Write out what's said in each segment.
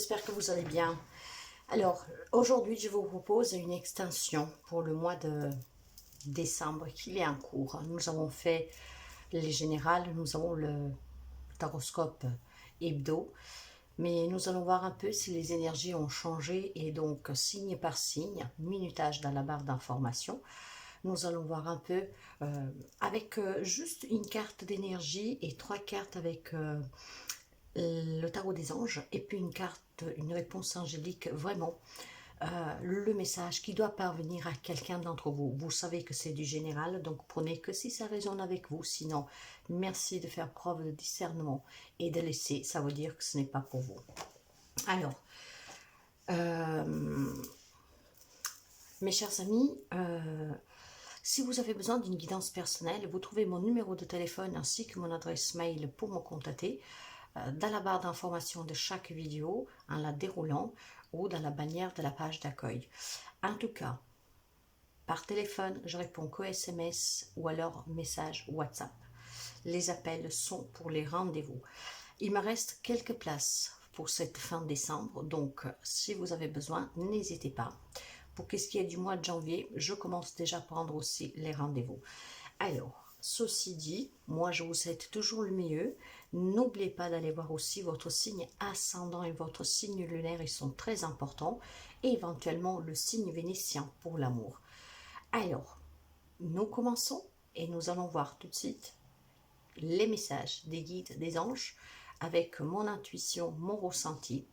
j'espère que vous allez bien. Alors, aujourd'hui, je vous propose une extension pour le mois de décembre qui est en cours. Nous avons fait les générales, nous avons le taroscope hebdo, mais nous allons voir un peu si les énergies ont changé et donc signe par signe, minutage dans la barre d'information. Nous allons voir un peu avec juste une carte d'énergie et 3 cartes avec le tarot des anges et puis une carte, une réponse angélique, vraiment le message qui doit parvenir à quelqu'un d'entre vous. Vous savez que c'est du général, donc prenez que si ça résonne avec vous. Sinon, merci de faire preuve de discernement et de laisser, ça veut dire que ce n'est pas pour vous. Alors, mes chers amis, si vous avez besoin d'une guidance personnelle, vous trouvez mon numéro de téléphone ainsi que mon adresse mail pour me contacter dans la barre d'information de chaque vidéo en la déroulant ou dans la bannière de la page d'accueil. En tout cas, par téléphone, je réponds qu'au SMS ou alors message WhatsApp. Les appels sont pour les rendez-vous. Il me reste quelques places pour cette fin décembre, donc si vous avez besoin, n'hésitez pas. Pour ce qui est du mois de janvier, je commence déjà à prendre aussi les rendez-vous. Alors, ceci dit, moi je vous souhaite toujours le mieux. N'oubliez pas d'aller voir aussi votre signe ascendant et votre signe lunaire, ils sont très importants. Et éventuellement le signe vénitien pour l'amour. Alors, nous commençons et nous allons voir tout de suite les messages des guides, des anges, avec mon intuition, mon ressenti.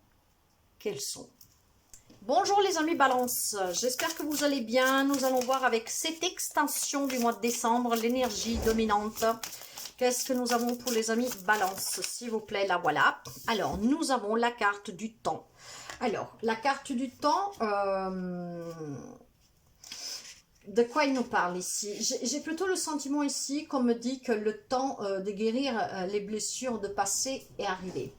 Quels sont? Bonjour les amis Balance, j'espère que vous allez bien. Nous allons voir avec cette extension du mois de décembre, l'énergie dominante. Qu'est-ce que nous avons pour les amis Balance, s'il vous plaît, la voilà. Alors, nous avons la carte du temps. Alors, la carte du temps, de quoi il nous parle ici? J'ai plutôt le sentiment ici qu'on me dit que le temps de guérir les blessures de passé est arrivé.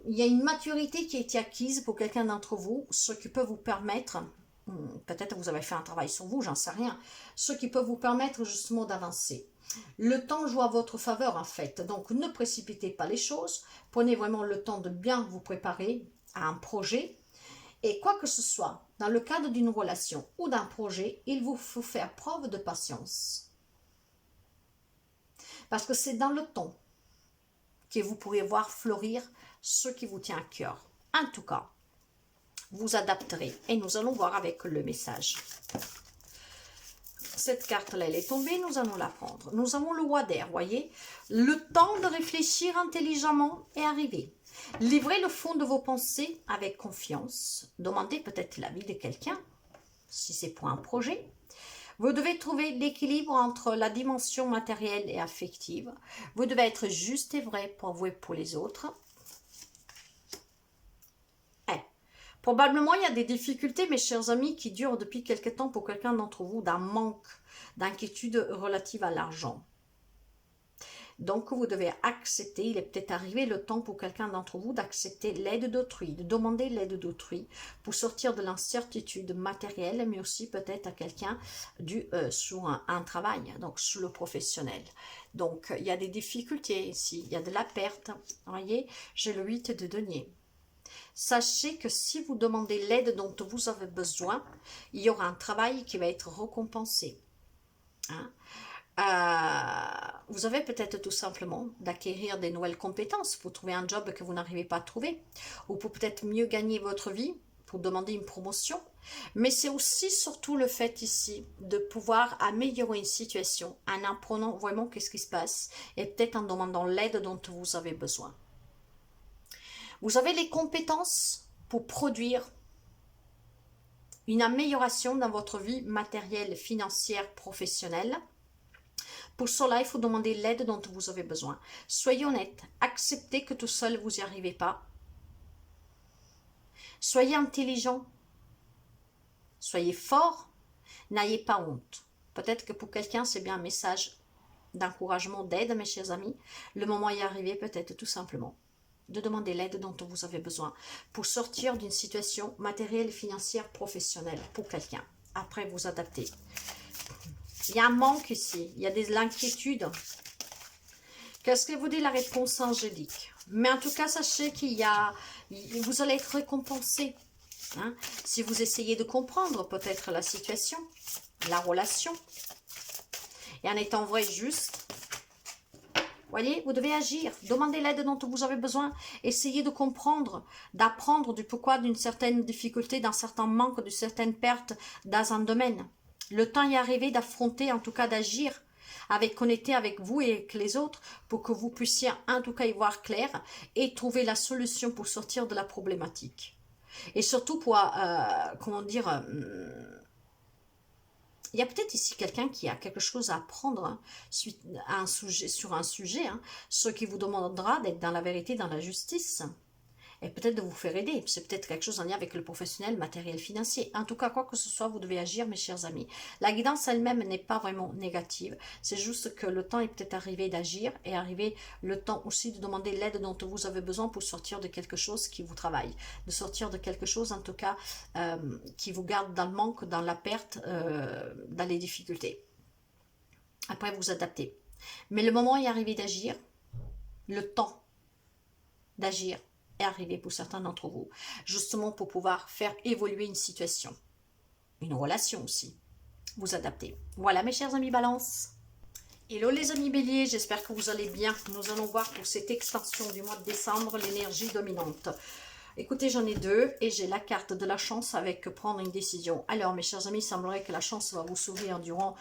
Il y a une maturité qui a été acquise pour quelqu'un d'entre vous, ce qui peut vous permettre, peut-être vous avez fait un travail sur vous, j'en sais rien, ce qui peut vous permettre justement d'avancer. Le temps joue à votre faveur en fait, donc ne précipitez pas les choses, prenez vraiment le temps de bien vous préparer à un projet, et quoi que ce soit, dans le cadre d'une relation ou d'un projet, il vous faut faire preuve de patience. Parce que c'est dans le temps que vous pourrez voir fleurir ce qui vous tient à cœur. En tout cas, vous adapterez et nous allons voir avec le message. Cette carte-là, elle est tombée, nous allons la prendre. Nous avons le roi d'air, voyez. Le temps de réfléchir intelligemment est arrivé. Livrez le fond de vos pensées avec confiance. Demandez peut-être l'avis de quelqu'un, si c'est pour un projet. Vous devez trouver l'équilibre entre la dimension matérielle et affective. Vous devez être juste et vrai pour vous et pour les autres. Probablement, il y a des difficultés, mes chers amis, qui durent depuis quelque temps pour quelqu'un d'entre vous, d'un manque, d'inquiétude relative à l'argent. Donc, vous devez accepter, il est peut-être arrivé le temps pour quelqu'un d'entre vous d'accepter l'aide d'autrui, de demander l'aide d'autrui pour sortir de l'incertitude matérielle, mais aussi peut-être à quelqu'un sur un travail, donc sur le professionnel. Donc, il y a des difficultés ici, il y a de la perte. Vous voyez, j'ai le 8 de denier. Sachez que si vous demandez l'aide dont vous avez besoin, il y aura un travail qui va être récompensé. Hein? Vous avez peut-être tout simplement d'acquérir des nouvelles compétences pour trouver un job que vous n'arrivez pas à trouver, ou pour peut-être mieux gagner votre vie, pour demander une promotion. Mais c'est aussi surtout le fait ici de pouvoir améliorer une situation en apprenant vraiment qu'est-ce qui se passe et peut-être en demandant l'aide dont vous avez besoin. Vous avez les compétences pour produire une amélioration dans votre vie matérielle, financière, professionnelle. Pour cela, il faut demander l'aide dont vous avez besoin. Soyez honnête, acceptez que tout seul, vous n'y arrivez pas. Soyez intelligent, soyez fort, n'ayez pas honte. Peut-être que pour quelqu'un, c'est bien un message d'encouragement, d'aide, mes chers amis. Le moment y est arrivé, peut-être tout simplement de demander l'aide dont vous avez besoin pour sortir d'une situation matérielle, financière, professionnelle pour quelqu'un. Après, vous adaptez. Il y a un manque ici, il y a de l'inquiétude. Qu'est-ce que vous dit la réponse angélique? Mais en tout cas, sachez vous allez être récompensé. Hein, si vous essayez de comprendre peut-être la situation, la relation, et en étant vrai et juste, voyez, vous devez agir, demandez l'aide dont vous avez besoin, essayez de comprendre, d'apprendre du pourquoi d'une certaine difficulté, d'un certain manque, d'une certaine perte dans un domaine. Le temps est arrivé d'affronter, en tout cas d'agir, avec connecter avec vous et avec les autres, pour que vous puissiez en tout cas y voir clair et trouver la solution pour sortir de la problématique. Et surtout pour, comment dire, il y a peut-être ici quelqu'un qui a quelque chose à apprendre hein, sur un sujet, hein, ce qui vous demandera d'être dans la vérité, dans la justice. Et peut-être de vous faire aider. C'est peut-être quelque chose en lien avec le professionnel, matériel, financier. En tout cas, quoi que ce soit, vous devez agir, mes chers amis. La guidance elle-même n'est pas vraiment négative. C'est juste que le temps est peut-être arrivé d'agir et arrivé le temps aussi de demander l'aide dont vous avez besoin pour sortir de quelque chose qui vous travaille. De sortir de quelque chose, en tout cas, qui vous garde dans le manque, dans la perte, dans les difficultés. Après, vous adaptez. Mais le moment est arrivé d'agir. Le temps d'agir est arrivé pour certains d'entre vous, justement pour pouvoir faire évoluer une situation, une relation aussi, vous adapter. Voilà mes chers amis Balance. Hello les amis Bélier, j'espère que vous allez bien. Nous allons voir pour cette extension du mois de décembre l'énergie dominante. Écoutez, j'en ai deux et j'ai la carte de la chance avec prendre une décision. Alors mes chers amis, il semblerait que la chance va vous sourire durant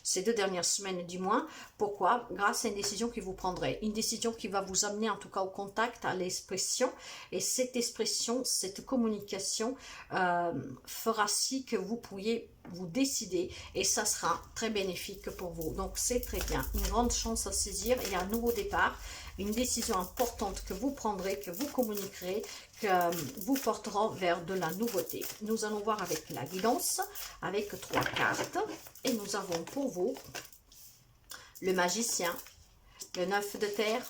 ces 2 dernières semaines du moins. Pourquoi? Grâce à une décision que vous prendrez. Une décision qui va vous amener en tout cas au contact, à l'expression. Et cette expression, cette communication fera si que vous pourriez vous décider et ça sera très bénéfique pour vous. Donc c'est très bien. Une grande chance à saisir et un nouveau départ. Une décision importante que vous prendrez, que vous communiquerez, que vous portera vers de la nouveauté. Nous allons voir avec la guidance, avec 3 cartes. Et nous avons pour vous le magicien, le 9 de terre,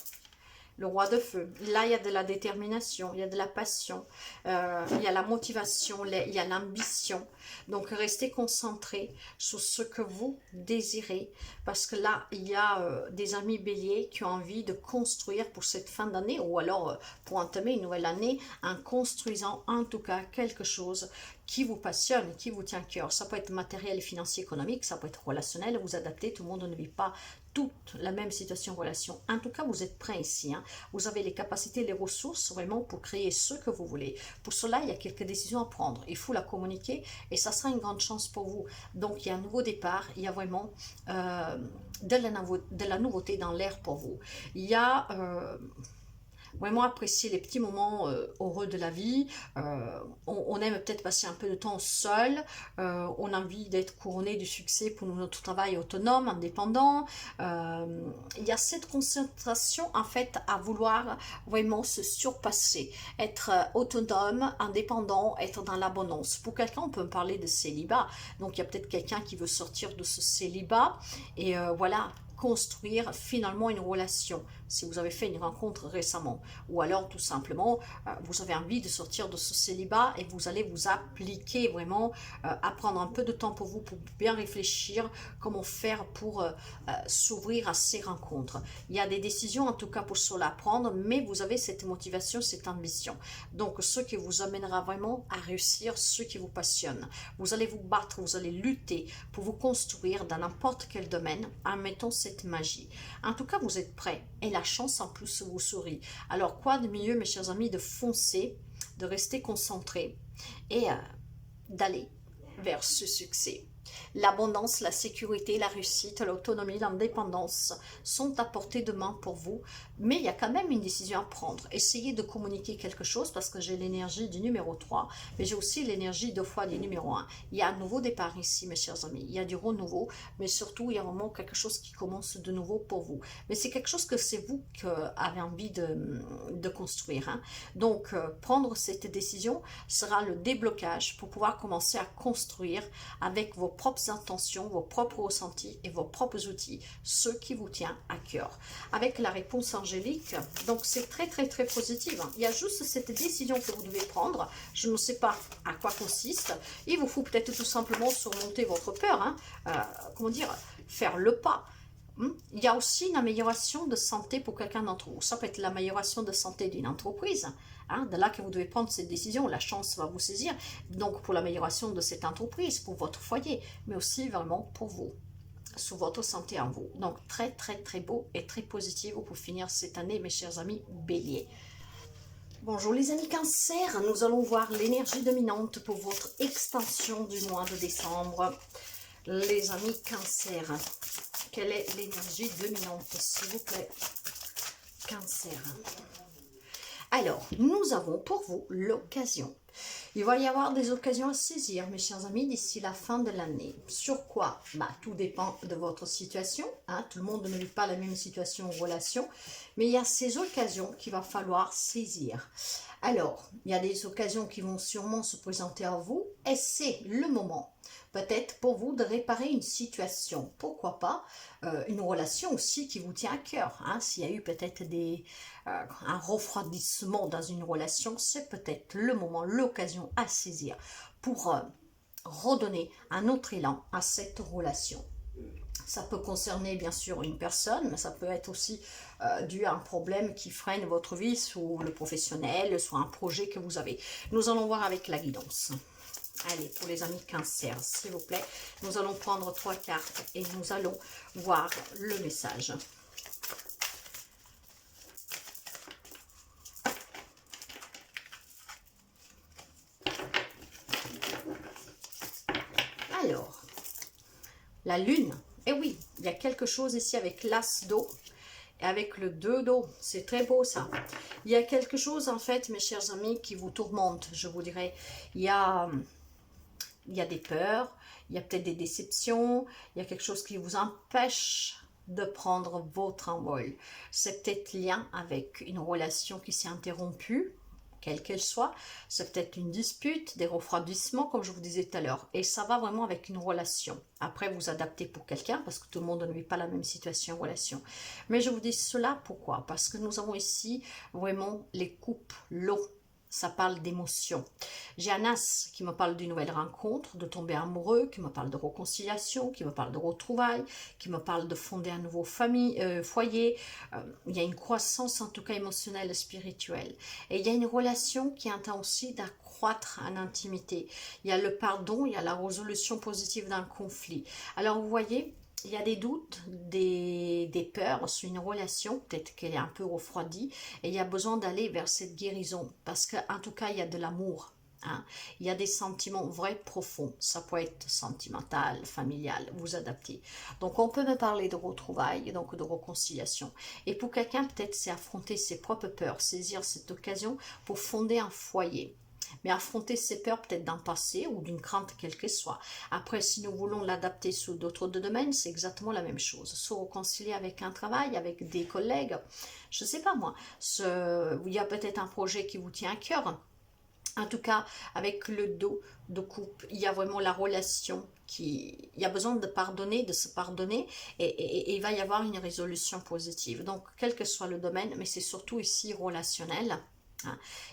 le roi de feu. Là, il y a de la détermination, il y a de la passion, il y a la motivation, il y a l'ambition. Donc, restez concentrés sur ce que vous désirez. Parce que là, il y a des amis béliers qui ont envie de construire pour cette fin d'année ou alors pour entamer une nouvelle année en construisant en tout cas quelque chose qui vous passionne, qui vous tient à cœur. Ça peut être matériel, financier, économique, ça peut être relationnel, vous adaptez, tout le monde ne vit pas toute la même situation, relation. En tout cas, vous êtes prêts ici. Hein. Vous avez les capacités, les ressources vraiment pour créer ce que vous voulez. Pour cela, il y a quelques décisions à prendre. Il faut la communiquer et ça sera une grande chance pour vous. Donc, il y a un nouveau départ. Il y a vraiment de la nouveauté dans l'air pour vous. Il y a... vraiment apprécier les petits moments heureux de la vie. On aime peut-être passer un peu de temps seul. On a envie d'être couronné du succès pour notre travail autonome, indépendant. Il y a cette concentration en fait à vouloir vraiment se surpasser, être autonome, indépendant, être dans l'abondance. Pour quelqu'un, on peut parler de célibat. Donc il y a peut-être quelqu'un qui veut sortir de ce célibat et voilà, construire finalement une relation, si vous avez fait une rencontre récemment, ou alors tout simplement vous avez envie de sortir de ce célibat et vous allez vous appliquer vraiment à prendre un peu de temps pour vous, pour bien réfléchir comment faire pour s'ouvrir à ces rencontres. Il y a des décisions en tout cas pour cela à prendre, mais vous avez cette motivation, cette ambition. Donc ce qui vous amènera vraiment à réussir ce qui vous passionne. Vous allez vous battre, vous allez lutter pour vous construire dans n'importe quel domaine en mettant cette magie. En tout cas, vous êtes prêts et la chance en plus vous sourit. Alors, quoi de mieux, mes chers amis, de foncer, de rester concentré et d'aller vers ce succès. L'abondance, la sécurité, la réussite, l'autonomie, l'indépendance sont à portée de main pour vous. Mais il y a quand même une décision à prendre. Essayez de communiquer quelque chose parce que j'ai l'énergie du numéro 3. Mais j'ai aussi l'énergie 2 fois du numéro 1. Il y a un nouveau départ ici, mes chers amis. Il y a du renouveau. Mais surtout, il y a vraiment quelque chose qui commence de nouveau pour vous. Mais c'est quelque chose que c'est vous qui avez envie de construire. Hein. Donc, prendre cette décision sera le déblocage pour pouvoir commencer à construire avec vos propres intentions, vos propres ressentis et vos propres outils, ce qui vous tient à cœur. Avec la réponse angélique, donc c'est très positif. Il y a juste cette décision que vous devez prendre. Je ne sais pas à quoi consiste. Il vous faut peut-être tout simplement surmonter votre peur. Hein. Comment dire, faire le pas. Il y a aussi une amélioration de santé pour quelqu'un d'entre vous. Ça peut être l'amélioration de santé d'une entreprise. De là que vous devez prendre cette décision, la chance va vous saisir. Donc pour l'amélioration de cette entreprise, pour votre foyer, mais aussi vraiment pour vous, sous votre santé en vous. Donc très très très beau et très positif pour finir cette année, mes chers amis Bélier. Bonjour les amis Cancer, nous allons voir l'énergie dominante pour votre extension du mois de décembre. Les amis Cancer, quelle est l'énergie dominante, s'il vous plaît? Cancer. Alors, nous avons pour vous l'occasion. Il va y avoir des occasions à saisir, mes chers amis, d'ici la fin de l'année. Sur quoi? Tout dépend de votre situation. Tout le monde ne vit pas la même situation ou relation. Mais il y a ces occasions qu'il va falloir saisir. Alors, il y a des occasions qui vont sûrement se présenter à vous. Et c'est le moment, peut-être pour vous, de réparer une situation. Pourquoi pas une relation aussi qui vous tient à cœur. S'il y a eu peut-être un refroidissement dans une relation, c'est peut-être le moment, l'occasion à saisir pour redonner un autre élan à cette relation. Ça peut concerner bien sûr une personne, mais ça peut être aussi dû à un problème qui freine votre vie, soit le professionnel, soit un projet que vous avez. Nous allons voir avec la guidance. Allez, pour les amis Cancer, s'il vous plaît, nous allons prendre 3 cartes et nous allons voir le message. Alors, la lune. Et oui, il y a quelque chose ici avec l'as d'eau et avec le 2 d'eau. C'est très beau ça. Il y a quelque chose en fait, mes chers amis, qui vous tourmente, je vous dirais. Il y a des peurs, il y a peut-être des déceptions, il y a quelque chose qui vous empêche de prendre votre envol. C'est peut-être lien avec une relation qui s'est interrompue, quelle qu'elle soit. C'est peut-être une dispute, des refroidissements, comme je vous disais tout à l'heure. Et ça va vraiment avec une relation. Après, vous adaptez pour quelqu'un, parce que tout le monde ne vit pas la même situation en relation. Mais je vous dis cela, pourquoi? Parce que nous avons ici vraiment les coupes, l'eau. Ça parle d'émotion. J'ai un as qui me parle d'une nouvelle rencontre, de tomber amoureux, qui me parle de réconciliation, qui me parle de retrouvailles, qui me parle de fonder un nouveau foyer. Il y a une croissance en tout cas émotionnelle et spirituelle. Et il y a une relation qui entend aussi d'accroître en intimité. Il y a le pardon, il y a la résolution positive d'un conflit. Alors vous voyez, il y a des doutes, des peurs sur une relation, peut-être qu'elle est un peu refroidie, et il y a besoin d'aller vers cette guérison, parce qu'en tout cas, il y a de l'amour. Il y a des sentiments vrais, profonds. Ça peut être sentimental, familial, vous adaptez. Donc, on peut me parler de retrouvailles, donc de réconciliation. Et pour quelqu'un, peut-être, c'est affronter ses propres peurs, saisir cette occasion pour fonder un foyer. Mais affronter ses peurs peut-être d'un passé ou d'une crainte quelle qu'elle soit. Après, si nous voulons l'adapter sur d'autres domaines, c'est exactement la même chose. Se réconcilier avec un travail, avec des collègues, je ne sais pas moi. Il y a peut-être un projet qui vous tient à cœur. En tout cas, avec le dos de couple, il y a vraiment la relation il y a besoin de pardonner, de se pardonner et il va y avoir une résolution positive. Donc, quel que soit le domaine, mais c'est surtout ici relationnel.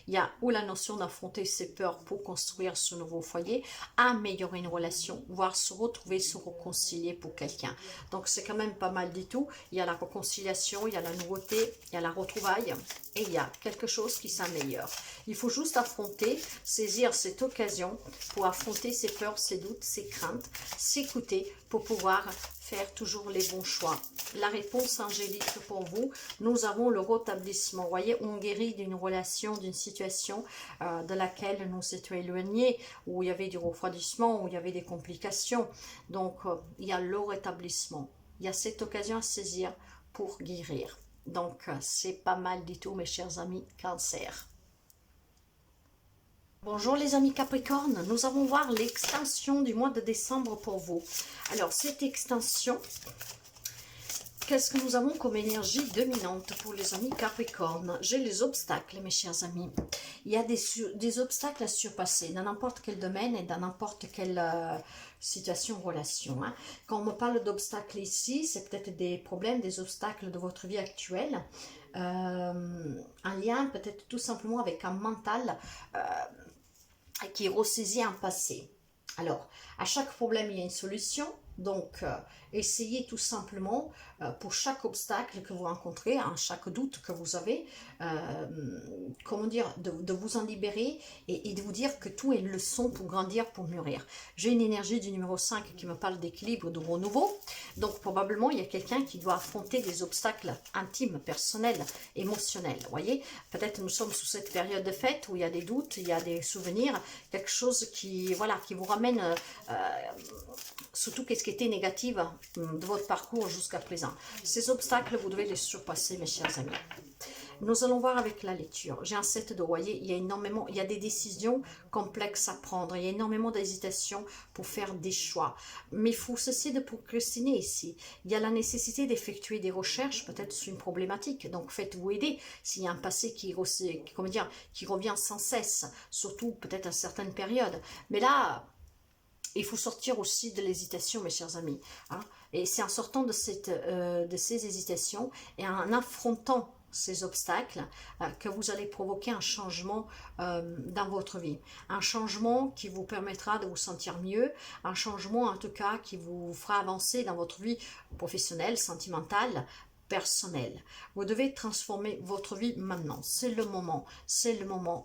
Il y a ou la notion d'affronter ses peurs pour construire ce nouveau foyer, améliorer une relation, voire se retrouver, se réconcilier pour quelqu'un. Donc c'est quand même pas mal du tout. Il y a la réconciliation, il y a la nouveauté, il y a la retrouvaille et il y a quelque chose qui s'améliore. Il faut juste affronter, saisir cette occasion pour affronter ses peurs, ses doutes, ses craintes, s'écouter pour pouvoir faire toujours les bons choix. La réponse angélique pour vous, nous avons le rétablissement. Vous voyez, on guérit d'une relation, d'une situation de laquelle nous étions éloignés, où il y avait du refroidissement, où il y avait des complications. Donc, il y a le rétablissement. Il y a cette occasion à saisir pour guérir. Donc, c'est pas mal du tout, mes chers amis Cancer. Bonjour les amis Capricorne, nous allons voir l'extension du mois de décembre pour vous. Alors cette extension, qu'est-ce que nous avons comme énergie dominante pour les amis Capricorne? J'ai les obstacles mes chers amis. Il y a des obstacles à surpasser dans n'importe quel domaine et dans n'importe quelle situation, relation. Quand on me parle d'obstacles ici, c'est peut-être des problèmes, des obstacles de votre vie actuelle. Un lien peut-être tout simplement avec un mental qui ressaisit un passé. Alors, à chaque problème, il y a une solution, Donc, essayez tout simplement, pour chaque obstacle que vous rencontrez, hein, chaque doute que vous avez, comment dire, de vous en libérer et de vous dire que tout est une leçon pour grandir, pour mûrir. J'ai une énergie du numéro 5 qui me parle d'équilibre, de renouveau. Donc, probablement, il y a quelqu'un qui doit affronter des obstacles intimes, personnels, émotionnels. Vous voyez, peut-être nous sommes sous cette période de fête où il y a des doutes, il y a des souvenirs, quelque chose qui, voilà, qui vous ramène surtout qu'est-ce qui était négatif de votre parcours jusqu'à présent. Ces obstacles, vous devez les surpasser, mes chers amis. Nous allons voir avec la lecture. J'ai un 7 de royer, il y a énormément, il y a des décisions complexes à prendre, il y a énormément d'hésitation pour faire des choix. Mais il faut cesser de procrastiner ici. Il y a la nécessité d'effectuer des recherches, peut-être sur une problématique. Donc faites-vous aider s'il y a un passé comment dire, qui revient sans cesse, surtout peut-être à certaines périodes. Mais là, il faut sortir aussi de l'hésitation, mes chers amis. Hein. Et c'est en sortant de ces hésitations et en affrontant ces obstacles que vous allez provoquer un changement dans votre vie. Un changement qui vous permettra de vous sentir mieux, un changement en tout cas qui vous fera avancer dans votre vie professionnelle, sentimentale, personnelle. Vous devez transformer votre vie maintenant. C'est le moment,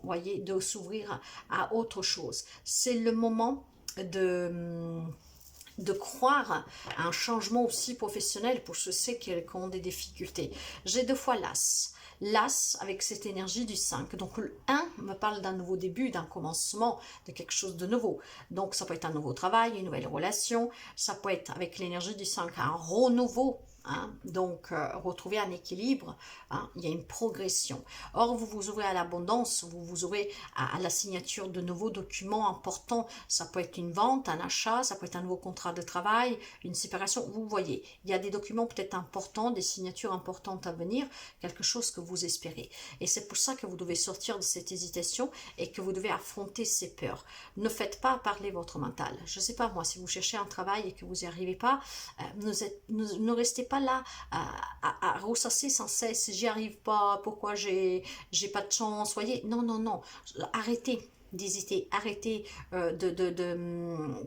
voyez, de s'ouvrir à autre chose. C'est le moment de croire à un changement aussi professionnel pour ceux qui ont des difficultés. J'ai 2 fois l'As. L'As avec cette énergie du 5. Donc le 1 me parle d'un nouveau début, d'un commencement, de quelque chose de nouveau. Donc ça peut être un nouveau travail, une nouvelle relation. Ça peut être avec l'énergie du 5 un renouveau. Hein, donc, retrouver un équilibre, hein, il y a une progression. Or, vous vous ouvrez à l'abondance, vous vous ouvrez à la signature de nouveaux documents importants. Ça peut être une vente, un achat, ça peut être un nouveau contrat de travail, une séparation. Vous voyez, il y a des documents peut-être importants, des signatures importantes à venir, quelque chose que vous espérez. Et c'est pour ça que vous devez sortir de cette hésitation et que vous devez affronter ces peurs. Ne faites pas parler votre mental. Je ne sais pas moi, si vous cherchez un travail et que vous n'y arrivez pas, ne restez pas là à ressasser sans cesse, j'y arrive pas, pourquoi j'ai pas de chance, voyez, non, arrêtez d'hésiter, arrêtez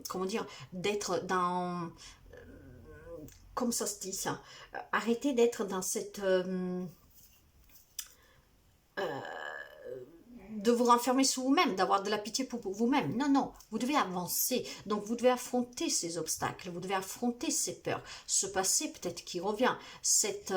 comment dire, d'être dans, comme ça se dit ça, arrêtez d'être dans cette de vous renfermer sur vous-même, d'avoir de la pitié pour vous-même. Non, vous devez avancer. Donc, vous devez affronter ces obstacles, vous devez affronter ces peurs. Ce passé, peut-être qui revient, cette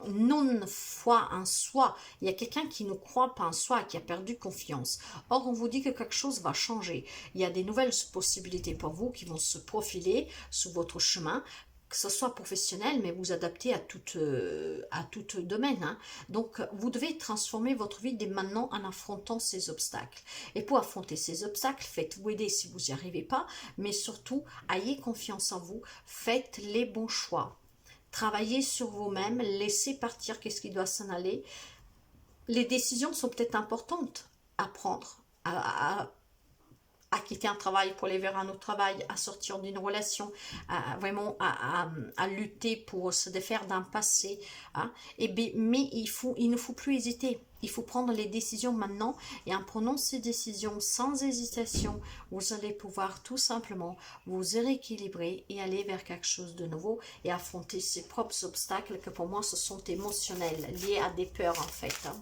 non-foi en soi. Il y a quelqu'un qui ne croit pas en soi, qui a perdu confiance. Or, on vous dit que quelque chose va changer. Il y a des nouvelles possibilités pour vous qui vont se profiler sur votre chemin, que ce soit professionnel, mais vous adaptez à tout domaine. Hein. Donc, vous devez transformer votre vie dès maintenant en affrontant ces obstacles. Et pour affronter ces obstacles, faites-vous aider si vous n'y arrivez pas, mais surtout, ayez confiance en vous, faites les bons choix. Travaillez sur vous-même, laissez partir qu'est-ce qui doit s'en aller. Les décisions sont peut-être importantes à prendre, à quitter un travail pour aller vers un autre travail, à sortir d'une relation, vraiment à lutter pour se défaire d'un passé. Hein. Mais il ne faut plus hésiter. Il faut prendre les décisions maintenant et en prenant ces décisions sans hésitation, vous allez pouvoir tout simplement vous rééquilibrer et aller vers quelque chose de nouveau et affronter ces propres obstacles que pour moi ce sont émotionnels, liés à des peurs en fait. Hein.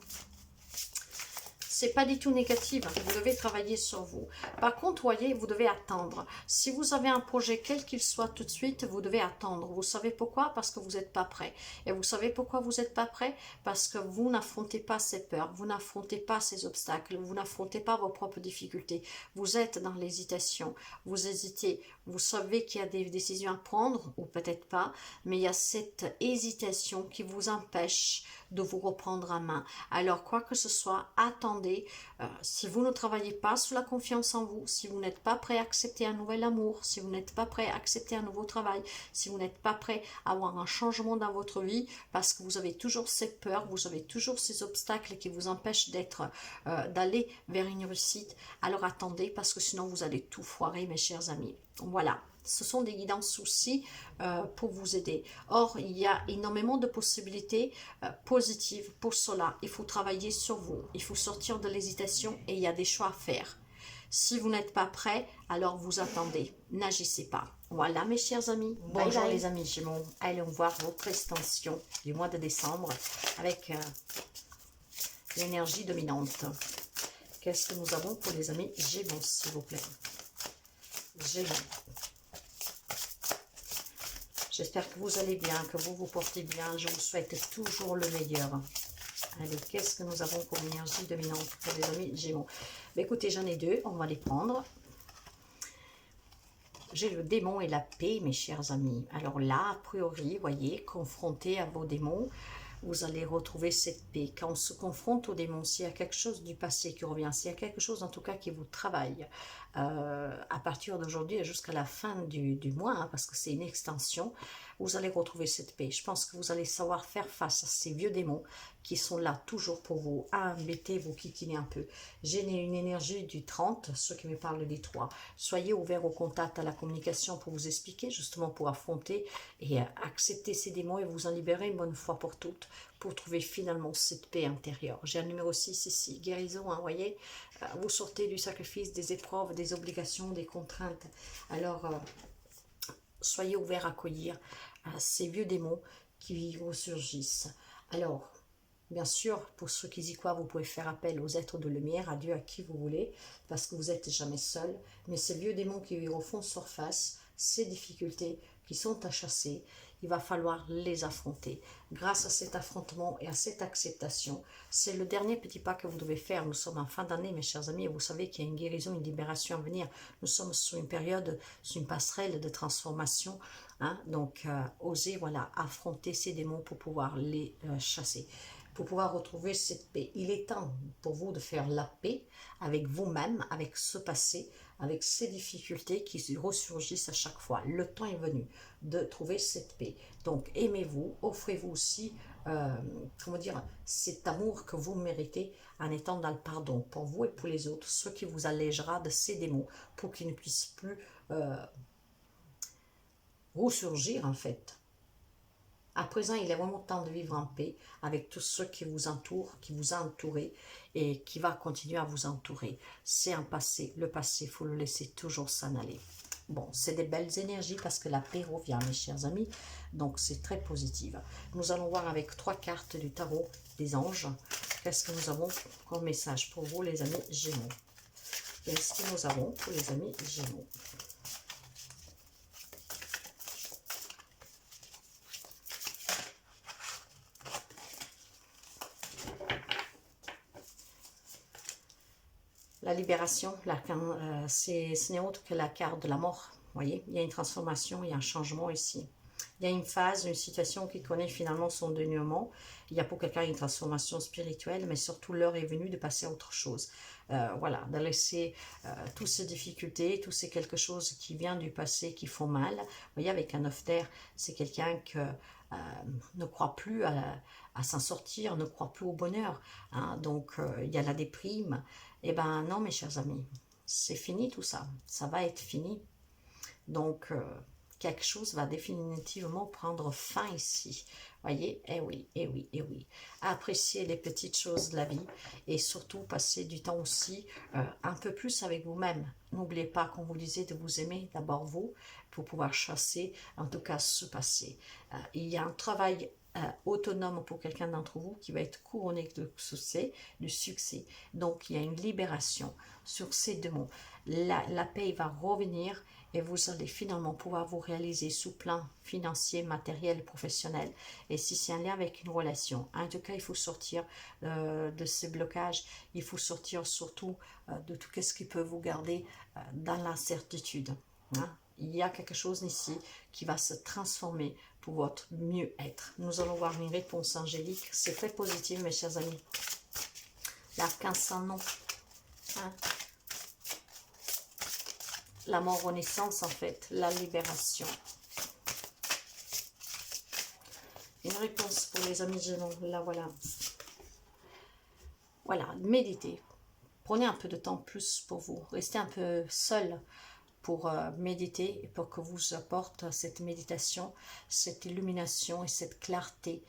C'est pas du tout négatif, vous devez travailler sur vous. Par contre, voyez, vous devez attendre. Si vous avez un projet, quel qu'il soit tout de suite, vous devez attendre. Vous savez pourquoi? Parce que vous n'êtes pas prêt. Et vous savez pourquoi vous n'êtes pas prêt? Parce que vous n'affrontez pas ces peurs, vous n'affrontez pas ces obstacles, vous n'affrontez pas vos propres difficultés. Vous êtes dans l'hésitation, vous hésitez. Vous savez qu'il y a des décisions à prendre, ou peut-être pas, mais il y a cette hésitation qui vous empêche de vous reprendre en main. Alors, quoi que ce soit, attendez. Si vous ne travaillez pas sur la confiance en vous, si vous n'êtes pas prêt à accepter un nouvel amour, si vous n'êtes pas prêt à accepter un nouveau travail, si vous n'êtes pas prêt à avoir un changement dans votre vie, parce que vous avez toujours ces peurs, vous avez toujours ces obstacles qui vous empêchent d'aller vers une réussite, alors attendez, parce que sinon vous allez tout foirer, mes chers amis. Voilà. Ce sont des guidances aussi pour vous aider. Or, il y a énormément de possibilités positives pour cela. Il faut travailler sur vous. Il faut sortir de l'hésitation et il y a des choix à faire. Si vous n'êtes pas prêt, alors vous attendez. N'agissez pas. Voilà mes chers amis, Bye bonjour bye. les amis Gémeaux, allons voir votre extension du mois de décembre avec l'énergie dominante. Qu'est-ce que nous avons pour les amis Gémeaux, s'il vous plaît? Gémeaux. J'espère que vous allez bien, que vous vous portez bien. Je vous souhaite toujours le meilleur. Allez, qu'est-ce que nous avons comme énergie dominante pour les amis Gémeaux? Ben, écoutez, j'en ai deux, on va les prendre. J'ai le démon et la paix, mes chers amis. Alors là, a priori, voyez, confronté à vos démons, vous allez retrouver cette paix. Quand on se confronte aux démons, s'il y a quelque chose du passé qui revient, s'il y a quelque chose en tout cas qui vous travaille, à partir d'aujourd'hui et jusqu'à la fin du mois, hein, parce que c'est une extension, vous allez retrouver cette paix. Je pense que vous allez savoir faire face à ces vieux démons qui sont là toujours pour vous embêter, vous kikiner un peu. J'ai une énergie du 30, ceux qui me parlent des 3. Soyez ouverts au contact, à la communication pour vous expliquer, justement pour affronter et accepter ces démons et vous en libérer une bonne fois pour toutes, pour trouver finalement cette paix intérieure. J'ai un numéro 6 ici, guérison, hein, voyez, vous sortez du sacrifice, des épreuves, des obligations, des contraintes. Alors, soyez ouverts à accueillir ces vieux démons qui ressurgissent. Alors, bien sûr, pour ceux qui y croient, vous pouvez faire appel aux êtres de lumière, à Dieu, à qui vous voulez, parce que vous n'êtes jamais seul. Mais ces vieux démons qui refont surface, ces difficultés qui sont à chasser, il va falloir les affronter. Grâce à cet affrontement et à cette acceptation, c'est le dernier petit pas que vous devez faire. Nous sommes en fin d'année, mes chers amis, et vous savez qu'il y a une guérison, une libération à venir. Nous sommes sur une période, sur une passerelle de transformation. Hein? Donc, osez, voilà, affronter ces démons pour pouvoir les chasser, pour pouvoir retrouver cette paix. Il est temps pour vous de faire la paix avec vous-même, avec ce passé, avec ces difficultés qui ressurgissent à chaque fois. Le temps est venu de trouver cette paix. Donc aimez-vous, offrez-vous aussi, comment dire, cet amour que vous méritez en étant dans le pardon pour vous et pour les autres, ce qui vous allégera de ces démons pour qu'ils ne puissent plus ressurgir en fait. À présent, il est vraiment temps de vivre en paix avec tous ceux qui vous entourent, qui vous a entouré et qui va continuer à vous entourer. C'est un passé. Le passé, il faut le laisser toujours s'en aller. Bon, c'est des belles énergies parce que la paix revient, mes chers amis. Donc, c'est très positif. Nous allons voir avec 3 cartes du tarot des anges. Qu'est-ce que nous avons comme message pour vous, les amis Gémeaux? Qu'est-ce que nous avons pour les amis Gémeaux? La libération, ce n'est autre que la carte de la mort. Vous voyez, il y a une transformation, il y a un changement ici. Il y a une phase, une situation qui connaît finalement son dénouement. Il y a pour quelqu'un une transformation spirituelle, mais surtout l'heure est venue de passer à autre chose. Voilà, de laisser toutes ces difficultés, tout ces quelque chose qui vient du passé, qui font mal. Vous voyez, avec un 9 d'air, c'est quelqu'un que ne croit plus à s'en sortir, ne croit plus au bonheur. Hein, donc, il y a la déprime. Eh ben non, mes chers amis, c'est fini tout ça. Ça va être fini. Donc, quelque chose va définitivement prendre fin ici. Voyez, eh oui, eh oui, eh oui. Appréciez les petites choses de la vie et surtout passer du temps aussi un peu plus avec vous-même. N'oubliez pas, qu'on vous disait, de vous aimer d'abord vous pour pouvoir chasser, en tout cas, ce passé. Il y a un travail autonome pour quelqu'un d'entre vous qui va être couronné de succès, du succès. Donc, il y a une libération sur ces démons. La paix va revenir et vous allez finalement pouvoir vous réaliser sous plan financier, matériel, professionnel. Et si c'est un lien avec une relation, en tout cas, il faut sortir de ces blocages. Il faut sortir surtout de tout ce qui peut vous garder dans l'incertitude. Hein? Il y a quelque chose ici qui va se transformer pour votre mieux-être. Nous allons voir une réponse angélique. C'est très positif, mes chers amis. L'archange sans nom. Hein? La mort renaissance, en fait. La libération. Une réponse pour les amis Gémeaux. Là, voilà. Voilà, méditez. Prenez un peu de temps plus pour vous. Restez un peu seul pour méditer et pour que vous apporte cette méditation, cette illumination et cette clarté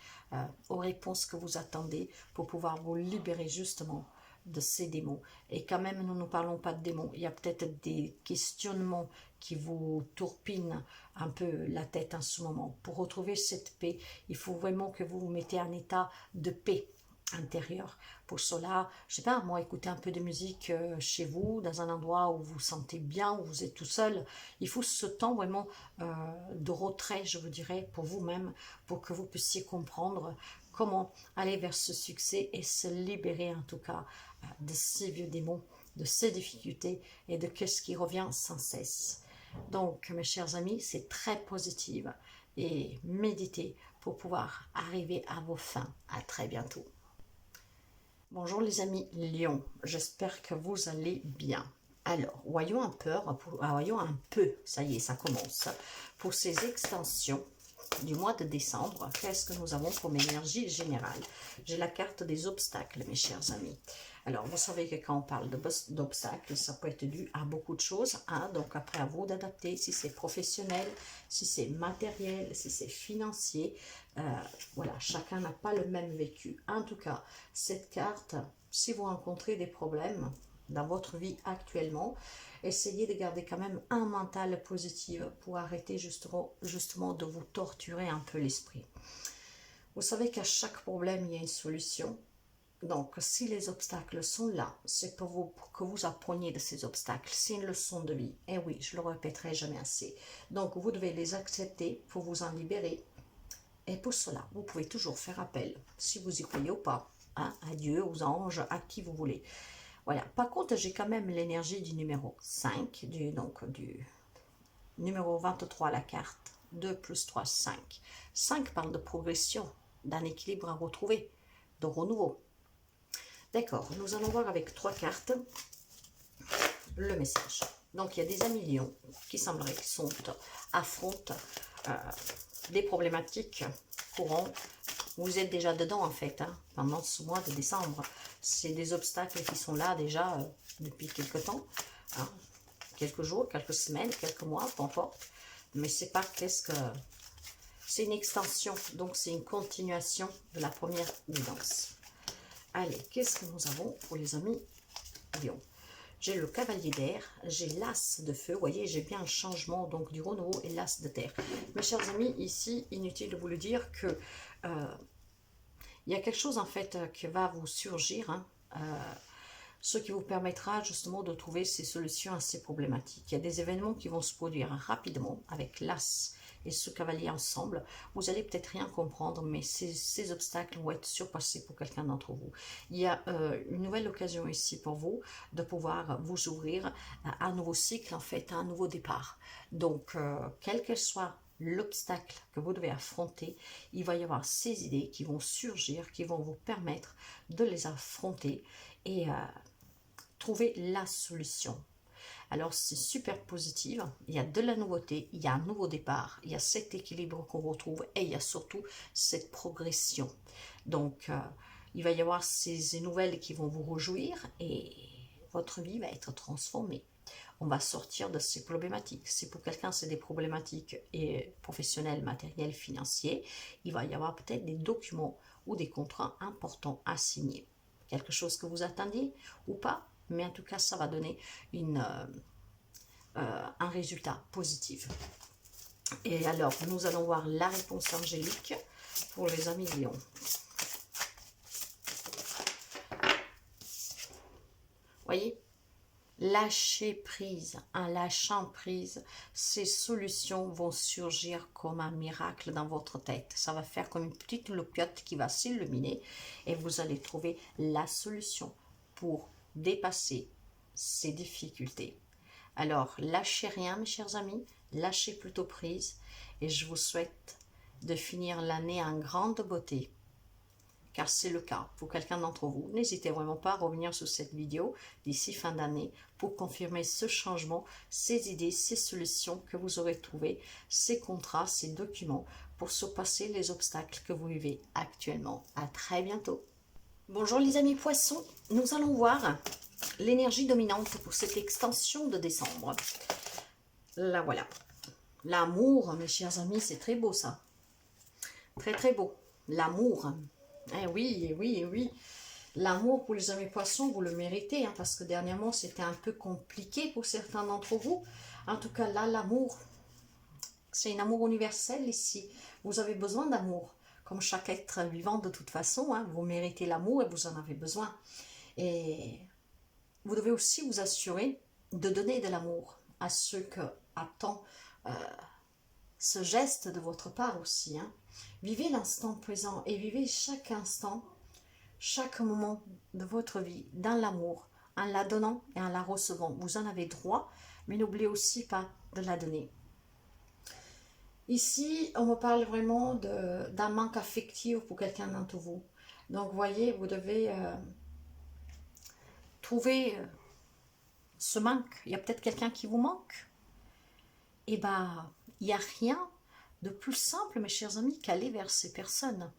aux réponses que vous attendez pour pouvoir vous libérer justement de ces démons. Et quand même, nous ne parlons pas de démons. Il y a peut-être des questionnements qui vous tourpinent un peu la tête en ce moment. Pour retrouver cette paix, il faut vraiment que vous vous mettez en état de paix intérieure. Pour cela, je sais pas, moi, écoutez un peu de musique chez vous, dans un endroit où vous vous sentez bien, où vous êtes tout seul. Il faut ce temps vraiment de retrait, je vous dirais, pour vous-même, pour que vous puissiez comprendre comment aller vers ce succès et se libérer en tout cas de ces vieux démons, de ces difficultés et de ce qui revient sans cesse. Donc, mes chers amis, c'est très positif et méditez pour pouvoir arriver à vos fins. À très bientôt. Bonjour les amis Lion, j'espère que vous allez bien. Alors, voyons un peu, ça y est, ça commence, pour ces extensions du mois de décembre, qu'est-ce que nous avons comme énergie générale? J'ai la carte des obstacles, mes chers amis. Alors, vous savez que quand on parle d'obstacles, ça peut être dû à beaucoup de choses, hein? Donc après, à vous d'adapter, si c'est professionnel, si c'est matériel, si c'est financier. Voilà, chacun n'a pas le même vécu. En tout cas, cette carte, si vous rencontrez des problèmes dans votre vie actuellement, essayez de garder quand même un mental positif pour arrêter justement de vous torturer un peu l'esprit. Vous savez qu'à chaque problème, il y a une solution. Donc, si les obstacles sont là, c'est pour que vous appreniez de ces obstacles. C'est une leçon de vie. Et oui, je le répéterai jamais assez. Donc, vous devez les accepter pour vous en libérer. Et pour cela, vous pouvez toujours faire appel, si vous y croyez ou pas, hein, à Dieu, aux anges, à qui vous voulez. Voilà. Par contre, j'ai quand même l'énergie du numéro 5, du numéro 23 à la carte. 2 plus 3, 5. 5 parle de progression, d'un équilibre à retrouver, de renouveau. D'accord, nous allons voir avec 3 cartes le message. Donc, il y a des amis lions qui semblerait qu'ils affrontent des problématiques courantes. Vous êtes déjà dedans, en fait, hein, pendant ce mois de décembre. C'est des obstacles qui sont là déjà depuis quelques temps. Hein, quelques jours, quelques semaines, quelques mois, peu importe. Mais c'est pas qu'est-ce que... C'est une extension, donc c'est une continuation de la première guidance. Allez, qu'est-ce que nous avons pour les amis Lion? J'ai le cavalier d'air, j'ai l'as de feu, vous voyez, j'ai bien un changement, donc du renouveau et l'as de terre. Mes chers amis, ici, inutile de vous le dire que il y a quelque chose en fait qui va vous surgir, hein, ce qui vous permettra justement de trouver ces solutions à ces problématiques. Il y a des événements qui vont se produire rapidement avec l'as et ce cavalier ensemble. Vous allez peut-être rien comprendre, mais ces obstacles vont être surpassés pour quelqu'un d'entre vous. Il y a une nouvelle occasion ici pour vous de pouvoir vous ouvrir à un nouveau cycle, en fait, à un nouveau départ. Donc, quel que soit l'obstacle que vous devez affronter, il va y avoir ces idées qui vont surgir, qui vont vous permettre de les affronter et trouver la solution. Alors c'est super positif, il y a de la nouveauté, il y a un nouveau départ, il y a cet équilibre qu'on retrouve et il y a surtout cette progression. Donc il va y avoir ces nouvelles qui vont vous réjouir et votre vie va être transformée. On va sortir de ces problématiques. Si pour quelqu'un c'est des problématiques professionnelles, matérielles, financières, il va y avoir peut-être des documents ou des contrats importants à signer. Quelque chose que vous attendiez ou pas, mais en tout cas ça va donner un résultat positif. Et alors nous allons voir la réponse angélique pour les amis Lion. Voyez, lâcher prise, en lâchant prise, ces solutions vont surgir comme un miracle dans votre tête. Ça va faire comme une petite loupiote qui va s'illuminer et vous allez trouver la solution pour dépasser ces difficultés. Alors, lâchez rien, mes chers amis, lâchez plutôt prise et je vous souhaite de finir l'année en grande beauté. Car c'est le cas pour quelqu'un d'entre vous. N'hésitez vraiment pas à revenir sur cette vidéo d'ici fin d'année pour confirmer ce changement, ces idées, ces solutions que vous aurez trouvées, ces contrats, ces documents pour surpasser les obstacles que vous vivez actuellement. À très bientôt. Bonjour les amis poissons, nous allons voir l'énergie dominante pour cette extension de décembre. Là voilà. L'amour, mes chers amis, c'est très beau ça. Très très beau. L'amour. Eh oui, eh oui, eh oui. L'amour pour les amis poissons, vous le méritez, hein, parce que dernièrement, c'était un peu compliqué pour certains d'entre vous. En tout cas, là, l'amour, c'est un amour universel ici. Vous avez besoin d'amour. Comme chaque être vivant de toute façon, hein, vous méritez l'amour et vous en avez besoin. Et vous devez aussi vous assurer de donner de l'amour à ceux qui attendent ce geste de votre part aussi. Hein. Vivez l'instant présent et vivez chaque instant, chaque moment de votre vie dans l'amour, en la donnant et en la recevant. Vous en avez droit, mais n'oubliez aussi pas de la donner. Ici, on me parle vraiment d'un manque affectif pour quelqu'un d'entre vous. Donc, voyez, vous devez trouver ce manque. Il y a peut-être quelqu'un qui vous manque. Eh bien, il n'y a rien de plus simple, mes chers amis, qu'aller vers ces personnes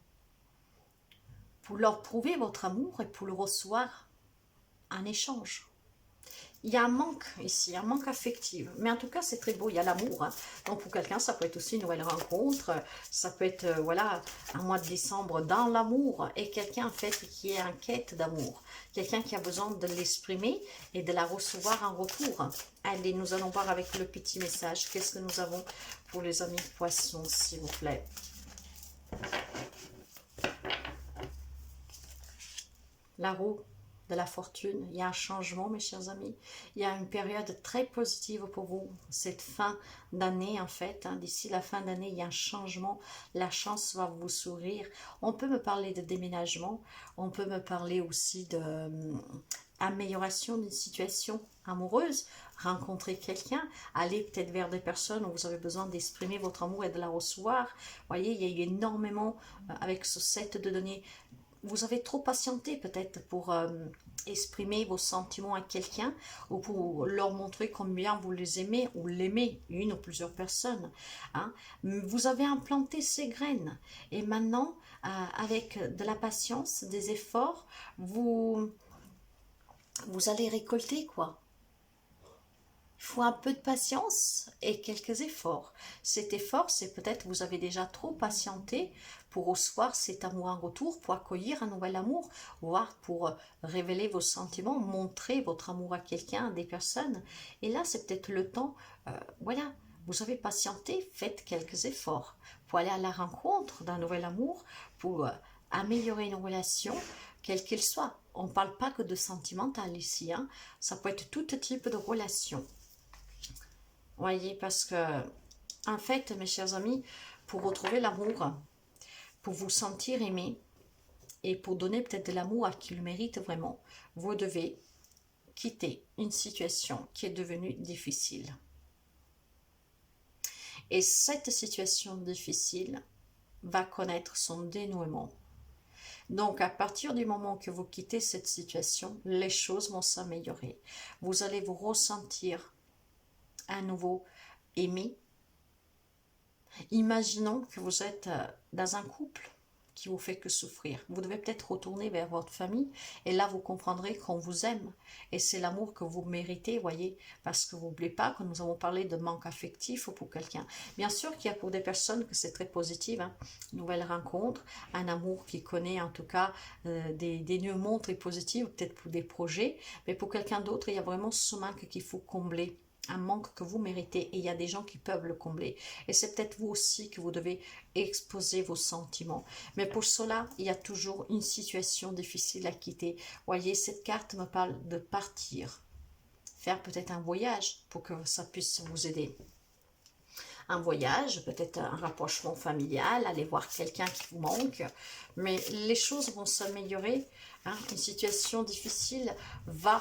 pour leur prouver votre amour et pour le recevoir en échange. Il y a un manque ici, un manque affectif. Mais en tout cas, c'est très beau, il y a l'amour. Hein. Donc pour quelqu'un, ça peut être aussi une nouvelle rencontre. Ça peut être, voilà, un mois de décembre dans l'amour. Et quelqu'un, en fait, qui est en quête d'amour. Quelqu'un qui a besoin de l'exprimer et de la recevoir en retour. Allez, nous allons voir avec le petit message. Qu'est-ce que nous avons pour les amis poissons, s'il vous plaît? La roue de la fortune, il y a un changement, mes chers amis. Il y a une période très positive pour vous, cette fin d'année en fait. Hein. D'ici la fin d'année, il y a un changement. La chance va vous sourire. On peut me parler de déménagement. On peut me parler aussi de amélioration d'une situation amoureuse. Rencontrer quelqu'un, aller peut-être vers des personnes où vous avez besoin d'exprimer votre amour et de la recevoir. Vous voyez, il y a eu énormément avec ce set de données. Vous avez trop patienté peut-être pour exprimer vos sentiments à quelqu'un ou pour leur montrer combien vous les aimez ou l'aimez, une ou plusieurs personnes. Hein. Vous avez implanté ces graines et maintenant, avec de la patience, des efforts, vous allez récolter quoi. Il faut un peu de patience et quelques efforts. Cet effort, c'est peut-être vous avez déjà trop patienté pour recevoir cet amour en retour, pour accueillir un nouvel amour, voire pour révéler vos sentiments, montrer votre amour à quelqu'un, à des personnes. Et là, c'est peut-être le temps, voilà, vous avez patienté, faites quelques efforts pour aller à la rencontre d'un nouvel amour, pour améliorer une relation, quelle qu'elle soit. On ne parle pas que de sentimental ici, hein. Ça peut être tout type de relation. Voyez, parce que, en fait, mes chers amis, pour retrouver l'amour, pour vous sentir aimé, et pour donner peut-être de l'amour à qui le mérite vraiment, vous devez quitter une situation qui est devenue difficile. Et cette situation difficile va connaître son dénouement. Donc, à partir du moment que vous quittez cette situation, les choses vont s'améliorer. Vous allez vous ressentir à nouveau aimé. Imaginons que vous êtes dans un couple qui vous fait que souffrir. Vous devez peut-être retourner vers votre famille et là vous comprendrez qu'on vous aime et c'est l'amour que vous méritez, voyez, parce que vous n'oubliez pas que nous avons parlé de manque affectif pour quelqu'un. Bien sûr qu'il y a pour des personnes que c'est très positif, hein, nouvelle rencontre, un amour qui connaît en tout cas des nuances très positives, peut-être pour des projets, mais pour quelqu'un d'autre, il y a vraiment ce manque qu'il faut combler. Un manque que vous méritez et il y a des gens qui peuvent le combler. Et c'est peut-être vous aussi que vous devez exposer vos sentiments. Mais pour cela, il y a toujours une situation difficile à quitter. Voyez, cette carte me parle de partir. Faire peut-être un voyage pour que ça puisse vous aider. Un voyage, peut-être un rapprochement familial, aller voir quelqu'un qui vous manque. Mais les choses vont s'améliorer. Hein. Une situation difficile va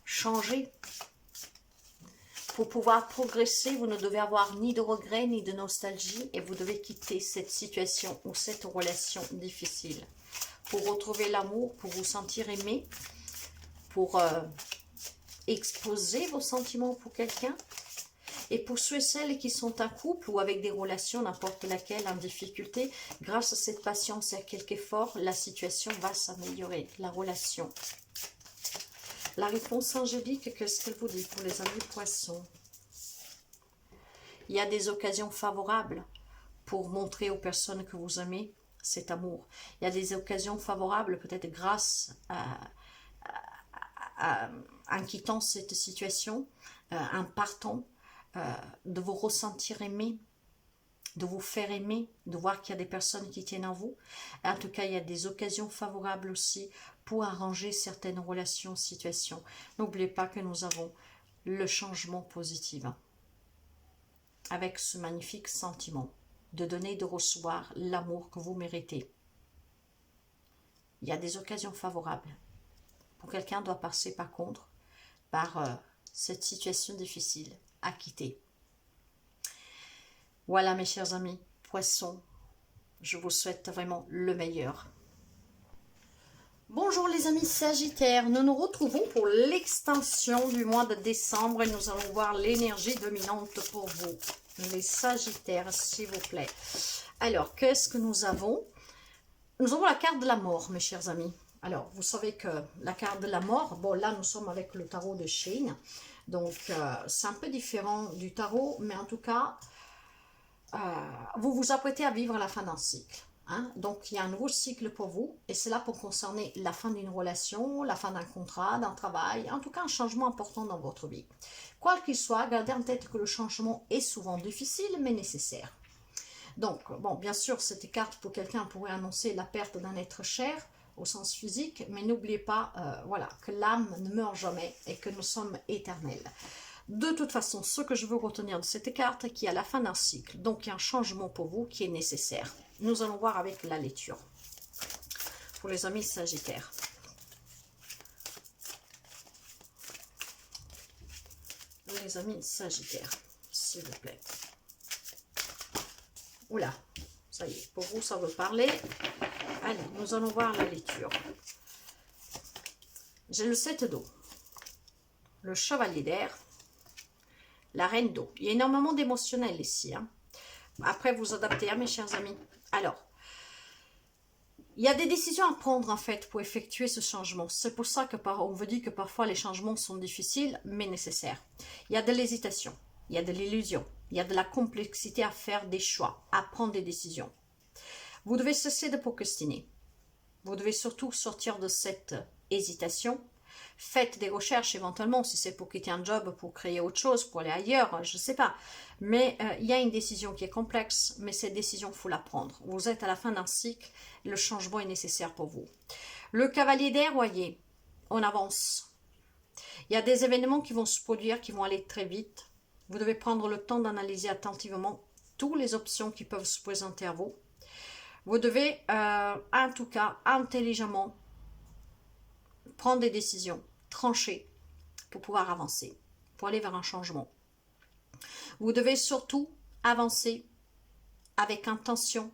changer. Pour pouvoir progresser, vous ne devez avoir ni de regrets, ni de nostalgie, et vous devez quitter cette situation ou cette relation difficile. Pour retrouver l'amour, pour vous sentir aimé, pour exposer vos sentiments pour quelqu'un, et pour ceux et celles qui sont en couple ou avec des relations, n'importe laquelle, en difficulté, grâce à cette patience et à quelques efforts, la situation va s'améliorer, la relation. La réponse angélique, qu'est-ce qu'elle vous dit pour les amis poissons? Il y a des occasions favorables pour montrer aux personnes que vous aimez cet amour. Il y a des occasions favorables, peut-être grâce en quittant cette situation, en partant, de vous ressentir aimé, de vous faire aimer, de voir qu'il y a des personnes qui tiennent à vous. En tout cas, il y a des occasions favorables aussi pour arranger certaines relations, situations. N'oubliez pas que nous avons le changement positif avec ce magnifique sentiment de donner et de recevoir l'amour que vous méritez. Il y a des occasions favorables. Pour quelqu'un doit passer par contre par cette situation difficile à quitter. Voilà mes chers amis, Poissons, je vous souhaite vraiment le meilleur. Bonjour les amis Sagittaires, nous nous retrouvons pour l'extension du mois de décembre et nous allons voir l'énergie dominante pour vous, les Sagittaires, s'il vous plaît. Alors, qu'est-ce que nous avons? Nous avons la carte de la mort, mes chers amis. Alors, vous savez que la carte de la mort, bon là nous sommes avec le tarot de Shane, donc c'est un peu différent du tarot, mais en tout cas, vous vous apprêtez à vivre la fin d'un cycle. Hein? Donc, il y a un nouveau cycle pour vous, et c'est là pour concerner la fin d'une relation, la fin d'un contrat, d'un travail, en tout cas un changement important dans votre vie. Quoi qu'il soit, gardez en tête que le changement est souvent difficile, mais nécessaire. Donc, bon, bien sûr, cette carte pour quelqu'un pourrait annoncer la perte d'un être cher, au sens physique, mais n'oubliez pas, voilà, que l'âme ne meurt jamais et que nous sommes éternels. De toute façon, ce que je veux retenir de cette carte, c'est qu'il y a la fin d'un cycle. Donc, il y a un changement pour vous qui est nécessaire. Nous allons voir avec la lecture. Pour les amis Sagittaires. Les amis Sagittaires, s'il vous plaît. Oula, ça y est, pour vous, ça veut parler. Allez, nous allons voir la lecture. J'ai le 7 d'eau, le chevalier d'air, la reine d'eau. Il y a énormément d'émotionnel ici. Hein. Après, vous adaptez, hein, mes chers amis. Alors, il y a des décisions à prendre, en fait, pour effectuer ce changement. C'est pour ça que on vous dit que parfois les changements sont difficiles, mais nécessaires. Il y a de l'hésitation, il y a de l'illusion, il y a de la complexité à faire des choix, à prendre des décisions. Vous devez cesser de procrastiner. Vous devez surtout sortir de cette hésitation. Faites des recherches éventuellement, si c'est pour quitter un job, pour créer autre chose, pour aller ailleurs, je ne sais pas. Mais il y a une décision qui est complexe, mais cette décision, il faut la prendre. Vous êtes à la fin d'un cycle, le changement est nécessaire pour vous. Le cavalier d'air, voyez, on avance. Il y a des événements qui vont se produire, qui vont aller très vite. Vous devez prendre le temps d'analyser attentivement toutes les options qui peuvent se présenter à vous. Vous devez, en tout cas, intelligemment, prendre des décisions, trancher pour pouvoir avancer, pour aller vers un changement. Vous devez surtout avancer avec intention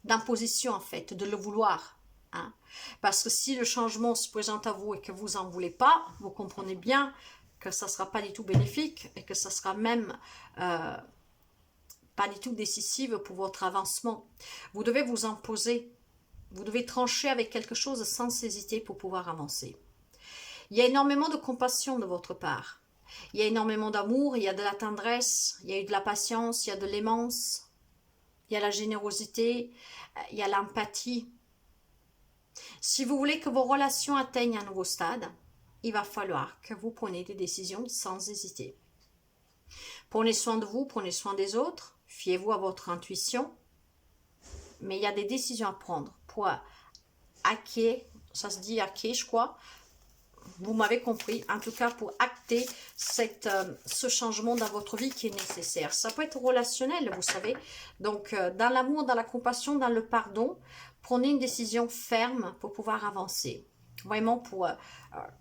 d'imposition en fait, de le vouloir. Hein. Parce que si le changement se présente à vous et que vous n'en voulez pas, vous comprenez bien que ça ne sera pas du tout bénéfique et que ça sera même pas du tout décisif pour votre avancement. Vous devez vous imposer. Vous devez trancher avec quelque chose sans hésiter pour pouvoir avancer. Il y a énormément de compassion de votre part. Il y a énormément d'amour, il y a de la tendresse, il y a eu de la patience, il y a de l'aimance, il y a la générosité, il y a l'empathie. Si vous voulez que vos relations atteignent un nouveau stade, il va falloir que vous preniez des décisions sans hésiter. Prenez soin de vous, prenez soin des autres, fiez-vous à votre intuition. Mais il y a des décisions à prendre pour hacker, ça se dit hacker je crois, vous m'avez compris, en tout cas pour acter ce changement dans votre vie qui est nécessaire. Ça peut être relationnel, vous savez, donc dans l'amour, dans la compassion, dans le pardon, prenez une décision ferme pour pouvoir avancer. Vraiment pour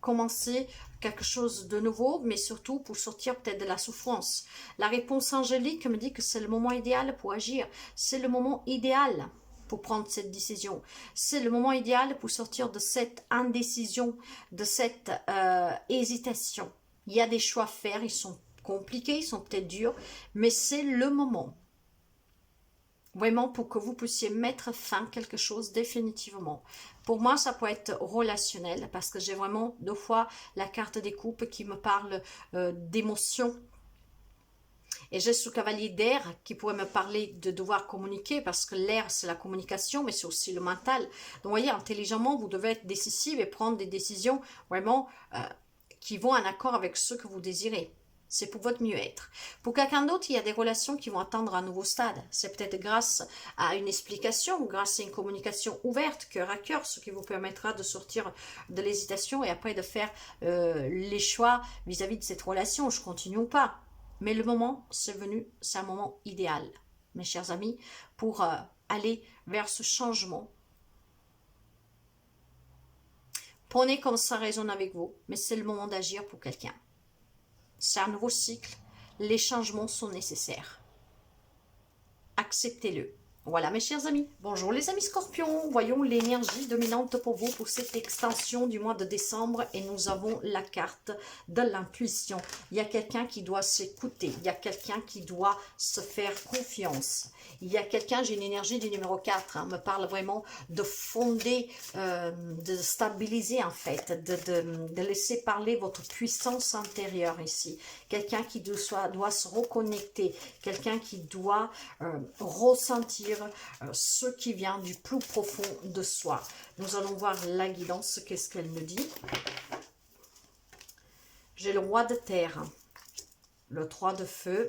commencer quelque chose de nouveau, mais surtout pour sortir peut-être de la souffrance. La réponse angélique me dit que c'est le moment idéal pour agir. C'est le moment idéal pour prendre cette décision. C'est le moment idéal pour sortir de cette indécision, de cette hésitation. Il y a des choix à faire, ils sont compliqués, ils sont peut-être durs, mais c'est le moment. Vraiment pour que vous puissiez mettre fin à quelque chose définitivement. Pour moi, ça peut être relationnel parce que j'ai vraiment deux fois la carte des coupes qui me parle d'émotion. Et j'ai ce cavalier d'air qui pourrait me parler de devoir communiquer, parce que l'air, c'est la communication, mais c'est aussi le mental. Donc, vous voyez, intelligemment, vous devez être décisif et prendre des décisions vraiment qui vont en accord avec ce que vous désirez. C'est pour votre mieux-être. Pour quelqu'un d'autre, il y a des relations qui vont atteindre un nouveau stade. C'est peut-être grâce à une explication, grâce à une communication ouverte, cœur à cœur, ce qui vous permettra de sortir de l'hésitation et après de faire les choix vis-à-vis de cette relation. Je continue ou pas. Mais le moment, c'est venu, c'est un moment idéal, mes chers amis, pour aller vers ce changement. Prenez comme ça résonne avec vous, mais c'est le moment d'agir pour quelqu'un. C'est un nouveau cycle, les changements sont nécessaires. Acceptez-le. Voilà mes chers amis. Bonjour les amis scorpions. Voyons l'énergie dominante pour vous pour cette extension du mois de décembre. Et nous avons la carte de l'intuition. Il y a quelqu'un qui doit s'écouter. Il y a quelqu'un qui doit se faire confiance. Il y a quelqu'un, j'ai une énergie du numéro 4, me parle vraiment de fonder, de stabiliser en fait, de laisser parler votre puissance intérieure ici. Quelqu'un qui doit se reconnecter, quelqu'un qui doit ressentir ce qui vient du plus profond de soi. Nous allons voir la guidance, qu'est-ce qu'elle me dit. J'ai le roi de terre, le 3 de feu,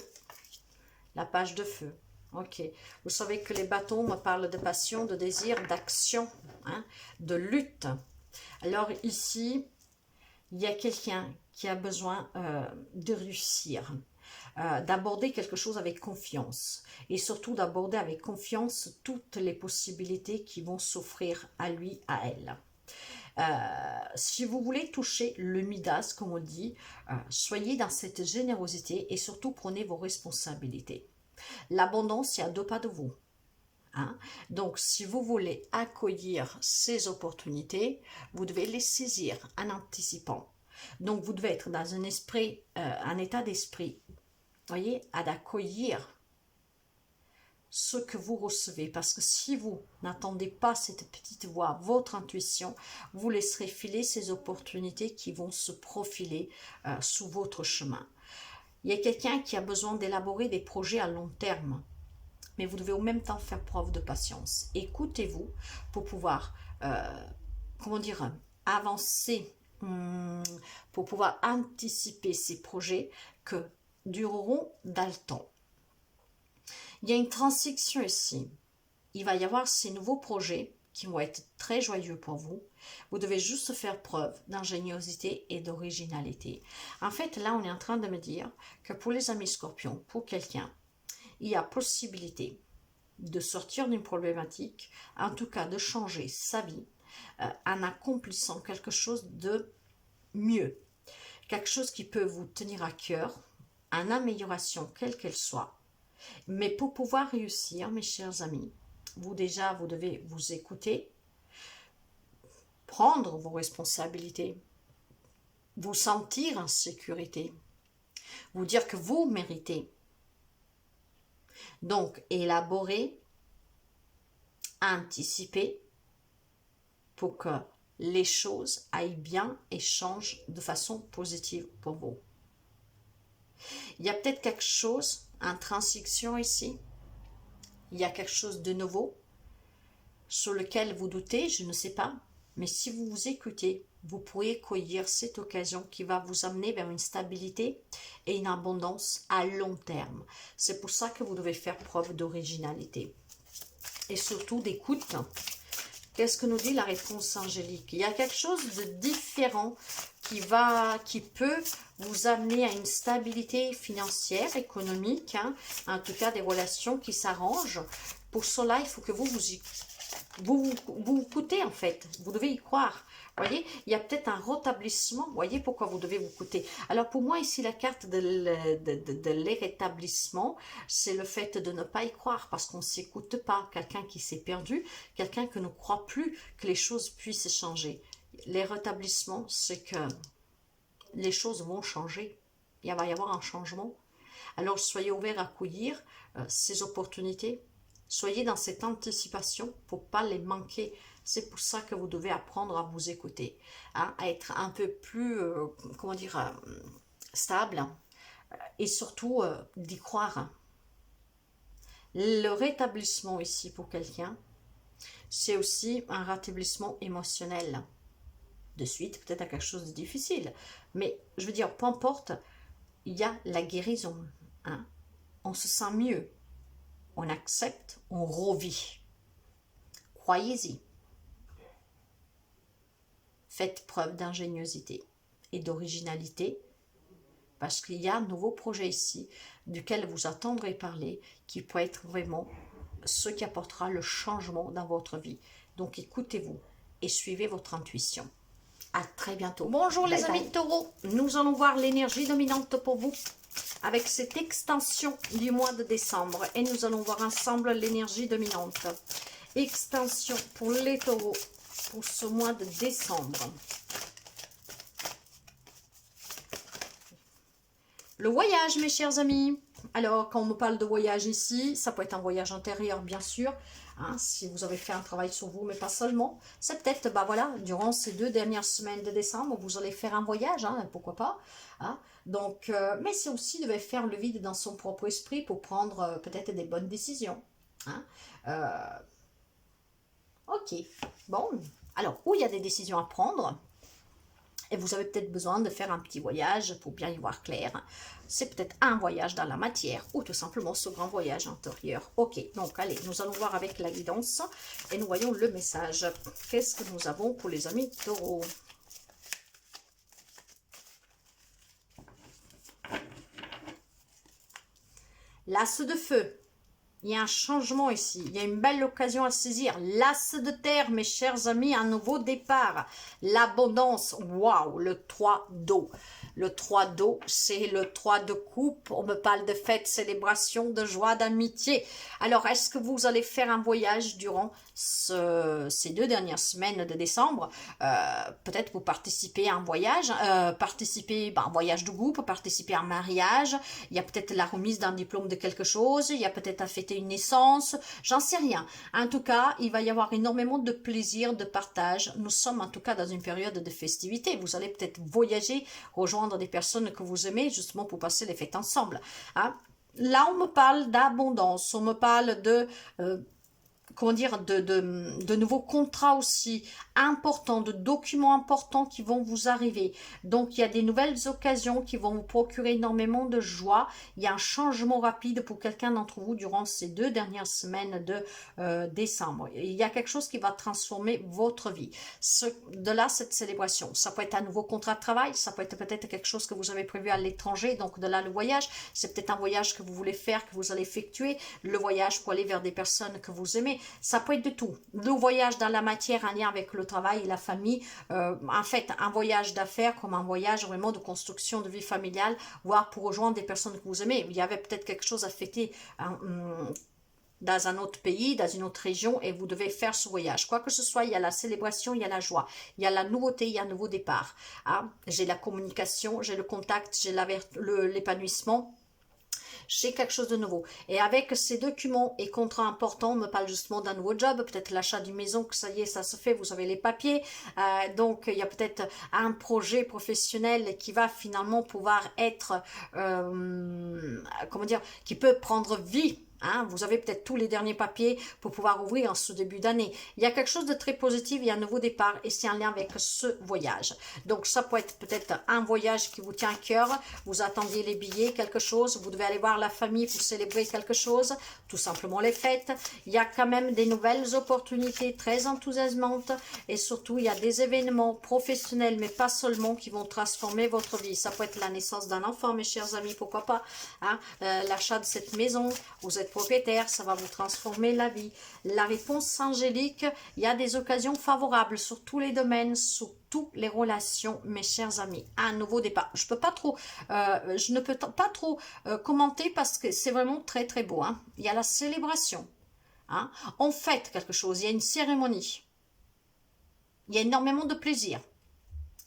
la page de feu. Ok, vous savez que les bâtons me parlent de passion, de désir, d'action, hein, de lutte. Alors ici, il y a quelqu'un qui a besoin de réussir, d'aborder quelque chose avec confiance et surtout d'aborder avec confiance toutes les possibilités qui vont s'offrir à lui, à elle. Si vous voulez toucher le Midas, comme on dit, soyez dans cette générosité et surtout prenez vos responsabilités. L'abondance est à 2 pas de vous. Hein? Donc, si vous voulez accueillir ces opportunités, vous devez les saisir en anticipant. Donc, vous devez être dans un esprit, un état d'esprit, voyez, à d'accueillir ce que vous recevez. Parce que si vous n'attendez pas cette petite voix, votre intuition, vous laisserez filer ces opportunités qui vont se profiler sous votre chemin. Il y a quelqu'un qui a besoin d'élaborer des projets à long terme. Mais vous devez au même temps faire preuve de patience. Écoutez-vous pour pouvoir, comment dire, avancer, pour pouvoir anticiper ces projets que dureront dans le temps. Il y a une transition ici. Il va y avoir ces nouveaux projets qui vont être très joyeux pour vous. Vous devez juste faire preuve d'ingéniosité et d'originalité. En fait, là, on est en train de me dire que pour les amis scorpions, pour quelqu'un, il y a possibilité de sortir d'une problématique, en tout cas de changer sa vie en accomplissant quelque chose de mieux. Quelque chose qui peut vous tenir à cœur, en amélioration quelle qu'elle soit. Mais pour pouvoir réussir, mes chers amis, vous devez vous écouter, prendre vos responsabilités, vous sentir en sécurité, vous dire que vous méritez. Donc, élaborer, anticiper pour que les choses aillent bien et changent de façon positive pour vous. Il y a peut-être quelque chose en transition ici. Il y a quelque chose de nouveau sur lequel vous doutez, je ne sais pas. Mais si vous vous écoutez, vous pourriez cueillir cette occasion qui va vous amener vers une stabilité et une abondance à long terme. C'est pour ça que vous devez faire preuve d'originalité. Et surtout d'écoute. Qu'est-ce que nous dit la réponse angélique? Il y a quelque chose de différent qui peut vous amener à une stabilité financière, économique, hein, en tout cas des relations qui s'arrangent. Pour cela, il faut que vous écoutez en fait, vous devez y croire. Vous voyez, il y a peut-être un rétablissement. Vous voyez pourquoi vous devez vous écouter. Alors pour moi ici, la carte de l'établissement, c'est le fait de ne pas y croire parce qu'on ne s'écoute pas. Quelqu'un qui s'est perdu, quelqu'un qui ne croit plus que les choses puissent changer. Les rétablissements, c'est que les choses vont changer. Il va y avoir un changement. Alors soyez ouverts à accueillir ces opportunités. Soyez dans cette anticipation pour ne pas les manquer. C'est pour ça que vous devez apprendre à vous écouter, hein, à être un peu plus, comment dire, stable, et surtout d'y croire. Hein. Le rétablissement ici pour quelqu'un, c'est aussi un rétablissement émotionnel. De suite, peut-être à quelque chose de difficile. Mais je veux dire, peu importe, il y a la guérison. Hein. On se sent mieux. On accepte, on revit. Croyez-y. Faites preuve d'ingéniosité et d'originalité, parce qu'il y a un nouveau projet ici, duquel vous attendrez parler, qui peut être vraiment ce qui apportera le changement dans votre vie. Donc écoutez-vous et suivez votre intuition. À très bientôt. Bonjour les amis de Taureau, nous allons voir l'énergie dominante pour vous avec cette extension du mois de décembre et nous allons voir ensemble l'énergie dominante. Extension pour les Taureaux pour ce mois de décembre. Le voyage, mes chers amis. Alors, quand on me parle de voyage ici, ça peut être un voyage intérieur, bien sûr. Hein, si vous avez fait un travail sur vous, mais pas seulement. C'est peut-être, bah voilà, durant ces 2 dernières semaines de décembre, vous allez faire un voyage, hein, pourquoi pas. Hein. Donc, mais c'est aussi de faire le vide dans son propre esprit pour prendre peut-être des bonnes décisions. Hein. Ok, bon. Alors, où il y a des décisions à prendre, et vous avez peut-être besoin de faire un petit voyage pour bien y voir clair. C'est peut-être un voyage dans la matière ou tout simplement ce grand voyage intérieur. Ok, donc allez, nous allons voir avec la guidance et nous voyons le message. Qu'est-ce que nous avons pour les amis taureaux? L'as de feu. Il y a un changement ici, il y a une belle occasion à saisir. L'as de terre, mes chers amis, un nouveau départ. L'abondance, waouh, le 3 d'eau. Le 3 d'eau, c'est le 3 de coupe. On me parle de fête, célébration, de joie, d'amitié. Alors, est-ce que vous allez faire un voyage durant ces 2 dernières semaines de décembre? Peut-être vous participez à un voyage, participer à un voyage de groupe, participer à un mariage. Il y a peut-être la remise d'un diplôme de quelque chose. Il y a peut-être à fêter une naissance. J'en sais rien. En tout cas, il va y avoir énormément de plaisir, de partage. Nous sommes en tout cas dans une période de festivité. Vous allez peut-être voyager, rejoindre des personnes que vous aimez, justement pour passer les fêtes ensemble. Hein. Là, on me parle d'abondance, on me parle de... comment dire, de nouveaux contrats aussi importants, de documents importants qui vont vous arriver. Donc, il y a des nouvelles occasions qui vont vous procurer énormément de joie. Il y a un changement rapide pour quelqu'un d'entre vous durant ces 2 dernières semaines de décembre. Il y a quelque chose qui va transformer votre vie. De là, cette célébration. Ça peut être un nouveau contrat de travail, ça peut être peut-être quelque chose que vous avez prévu à l'étranger, donc de là, le voyage. C'est peut-être un voyage que vous voulez faire, que vous allez effectuer. Le voyage pour aller vers des personnes que vous aimez. Ça peut être de tout. Le voyage dans la matière, en lien avec le travail et la famille. En fait, un voyage d'affaires comme un voyage vraiment de construction de vie familiale, voire pour rejoindre des personnes que vous aimez. Il y avait peut-être quelque chose à fêter dans un autre pays, dans une autre région, et vous devez faire ce voyage. Quoi que ce soit, il y a la célébration, il y a la joie, il y a la nouveauté, il y a un nouveau départ. Hein? J'ai la communication, j'ai le contact, j'ai l'épanouissement. J'ai quelque chose de nouveau. Et avec ces documents et contrats importants, on me parle justement d'un nouveau job, peut-être l'achat d'une maison, que ça y est, ça se fait, vous avez les papiers. Donc, il y a peut-être un projet professionnel qui va finalement pouvoir être, comment dire, qui peut prendre vie. Hein, vous avez peut-être tous les derniers papiers pour pouvoir ouvrir en ce début d'année. Il y a quelque chose de très positif, il y a un nouveau départ et c'est en lien avec ce voyage. Donc ça peut être peut-être un voyage qui vous tient à cœur, vous attendiez les billets, quelque chose, vous devez aller voir la famille pour célébrer quelque chose, tout simplement les fêtes. Il y a quand même des nouvelles opportunités très enthousiasmantes et surtout il y a des événements professionnels mais pas seulement qui vont transformer votre vie. Ça peut être la naissance d'un enfant, mes chers amis, pourquoi pas, hein, l'achat de cette maison, vous êtes propriétaire, ça va vous transformer la vie. La réponse angélique, il y a des occasions favorables sur tous les domaines, sur toutes les relations, mes chers amis. Un nouveau départ. Je ne peux pas trop commenter parce que c'est vraiment très très beau. Hein. Il y a la célébration. Hein. On fête quelque chose, il y a une cérémonie. Il y a énormément de plaisir.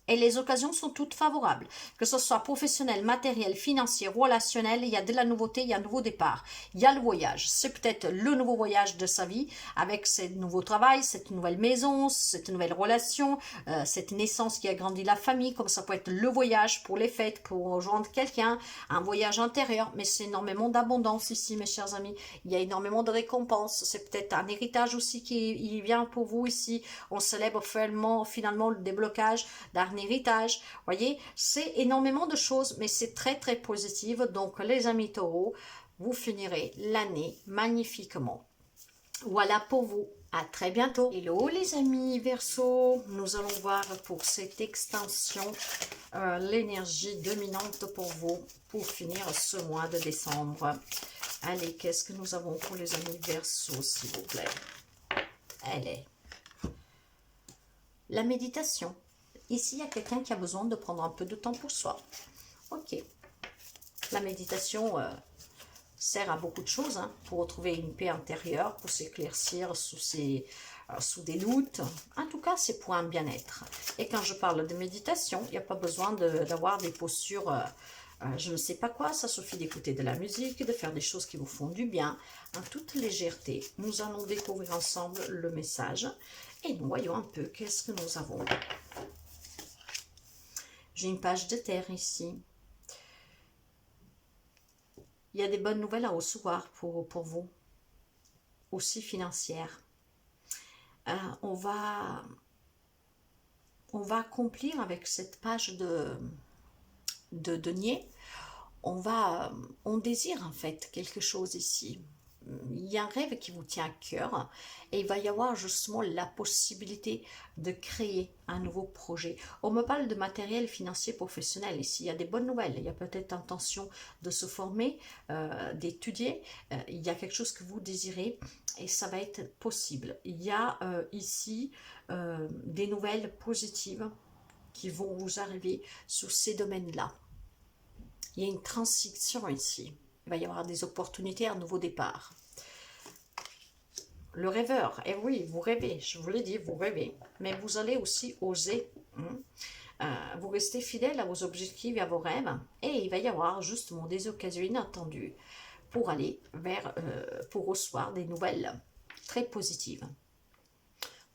Et les occasions sont toutes favorables, que ce soit professionnel, matériel, financier, relationnel, il y a de la nouveauté, il y a un nouveau départ, il y a le voyage. C'est peut-être le nouveau voyage de sa vie avec ce nouveau travail, cette nouvelle maison, cette nouvelle relation, cette naissance qui agrandit la famille, comme ça peut être le voyage pour les fêtes, pour rejoindre quelqu'un, un voyage intérieur, mais c'est énormément d'abondance ici, mes chers amis. Il y a énormément de récompenses, c'est peut-être un héritage aussi qui vient pour vous ici. On célèbre finalement le déblocage d'un héritage. Voyez, c'est énormément de choses, mais c'est très très positif. Donc les amis taureaux, vous finirez l'année magnifiquement. Voilà pour vous. À très bientôt. Hello les amis Verseau, nous allons voir pour cette extension l'énergie dominante pour vous pour finir ce mois de décembre. Allez, qu'est-ce que nous avons pour les amis Verseau, s'il vous plaît? Elle est la méditation. Ici, il y a quelqu'un qui a besoin de prendre un peu de temps pour soi. Ok. La méditation sert à beaucoup de choses, hein, pour retrouver une paix intérieure, pour s'éclaircir sous des doutes. En tout cas, c'est pour un bien-être. Et quand je parle de méditation, il n'y a pas besoin d'avoir des postures, je ne sais pas quoi, ça suffit d'écouter de la musique, de faire des choses qui vous font du bien, en toute légèreté. Nous allons découvrir ensemble le message et nous voyons un peu qu'est-ce que nous avons. J'ai une page de terre ici. Il y a des bonnes nouvelles à recevoir pour vous, aussi financières. On va accomplir avec cette page de denier, on désire en fait quelque chose ici. Il y a un rêve qui vous tient à cœur et il va y avoir justement la possibilité de créer un nouveau projet. On me parle de matériel financier professionnel ici. Il y a des bonnes nouvelles. Il y a peut-être intention de se former, d'étudier. Il y a quelque chose que vous désirez et ça va être possible. Il y a ici des nouvelles positives qui vont vous arriver sur ces domaines-là. Il y a une transition ici. Il va y avoir des opportunités, un nouveau départ. Le rêveur, et oui, vous rêvez, je vous l'ai dit, vous rêvez, mais vous allez aussi oser. Vous restez fidèle à vos objectifs et à vos rêves, et il va y avoir justement des occasions inattendues pour aller pour recevoir des nouvelles très positives.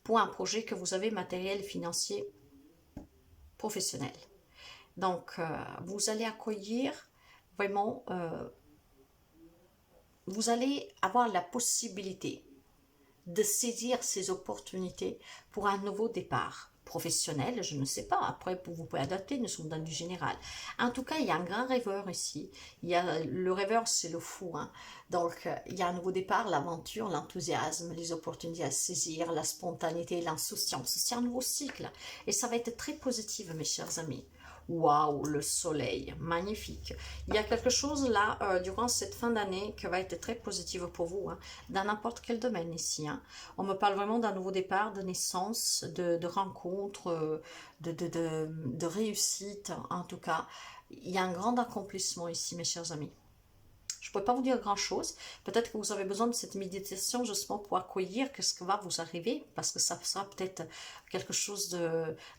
Pour un projet que vous avez matériel, financier, professionnel. Donc, vous allez accueillir vraiment, vous allez avoir la possibilité de saisir ces opportunités pour un nouveau départ professionnel, je ne sais pas, après vous pouvez adapter, nous sommes dans du général. En tout cas, il y a un grand rêveur ici, le rêveur c'est le fou, hein. Donc il y a un nouveau départ, l'aventure, l'enthousiasme, les opportunités à saisir, la spontanéité, l'insouciance, c'est un nouveau cycle et ça va être très positif mes chers amis. Waouh, le soleil, magnifique. Il y a quelque chose là, durant cette fin d'année, qui va être très positive pour vous, hein, dans n'importe quel domaine ici. Hein. On me parle vraiment d'un nouveau départ, de naissance, de rencontre, de réussite, en tout cas. Il y a un grand accomplissement ici, mes chers amis. Je ne peux pas vous dire grand-chose. Peut-être que vous avez besoin de cette méditation justement pour accueillir ce qui va vous arriver, parce que ça sera peut-être quelque chose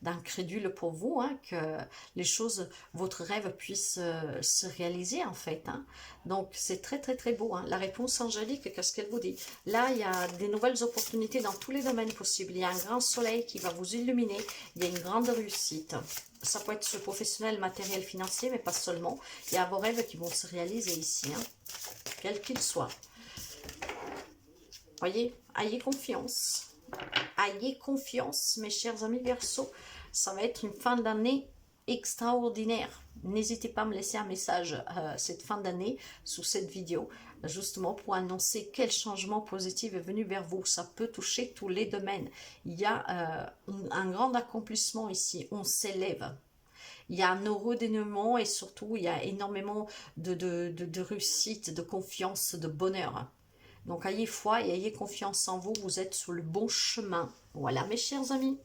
d'incrédule pour vous, hein, que les choses, votre rêve puisse se réaliser en fait. Hein. Donc c'est très très très beau. Hein. La réponse angélique, qu'est-ce qu'elle vous dit? Là, il y a des nouvelles opportunités dans tous les domaines possibles. Il y a un grand soleil qui va vous illuminer. Il y a une grande réussite. Ça peut être ce professionnel, matériel, financier, mais pas seulement. Il y a vos rêves qui vont se réaliser ici, hein, quels qu'ils soient. Voyez, ayez confiance. Ayez confiance, mes chers amis Verseau. Ça va être une fin d'année extraordinaire. N'hésitez pas à me laisser un message cette fin d'année sous cette vidéo, justement pour annoncer quel changement positif est venu vers vous. Ça peut toucher tous les domaines. Il y a un grand accomplissement ici. On s'élève. Il y a un heureux dénouement et surtout il y a énormément de réussite, de confiance, de bonheur. Donc ayez foi et ayez confiance en vous. Vous êtes sur le bon chemin. Voilà mes chers amis.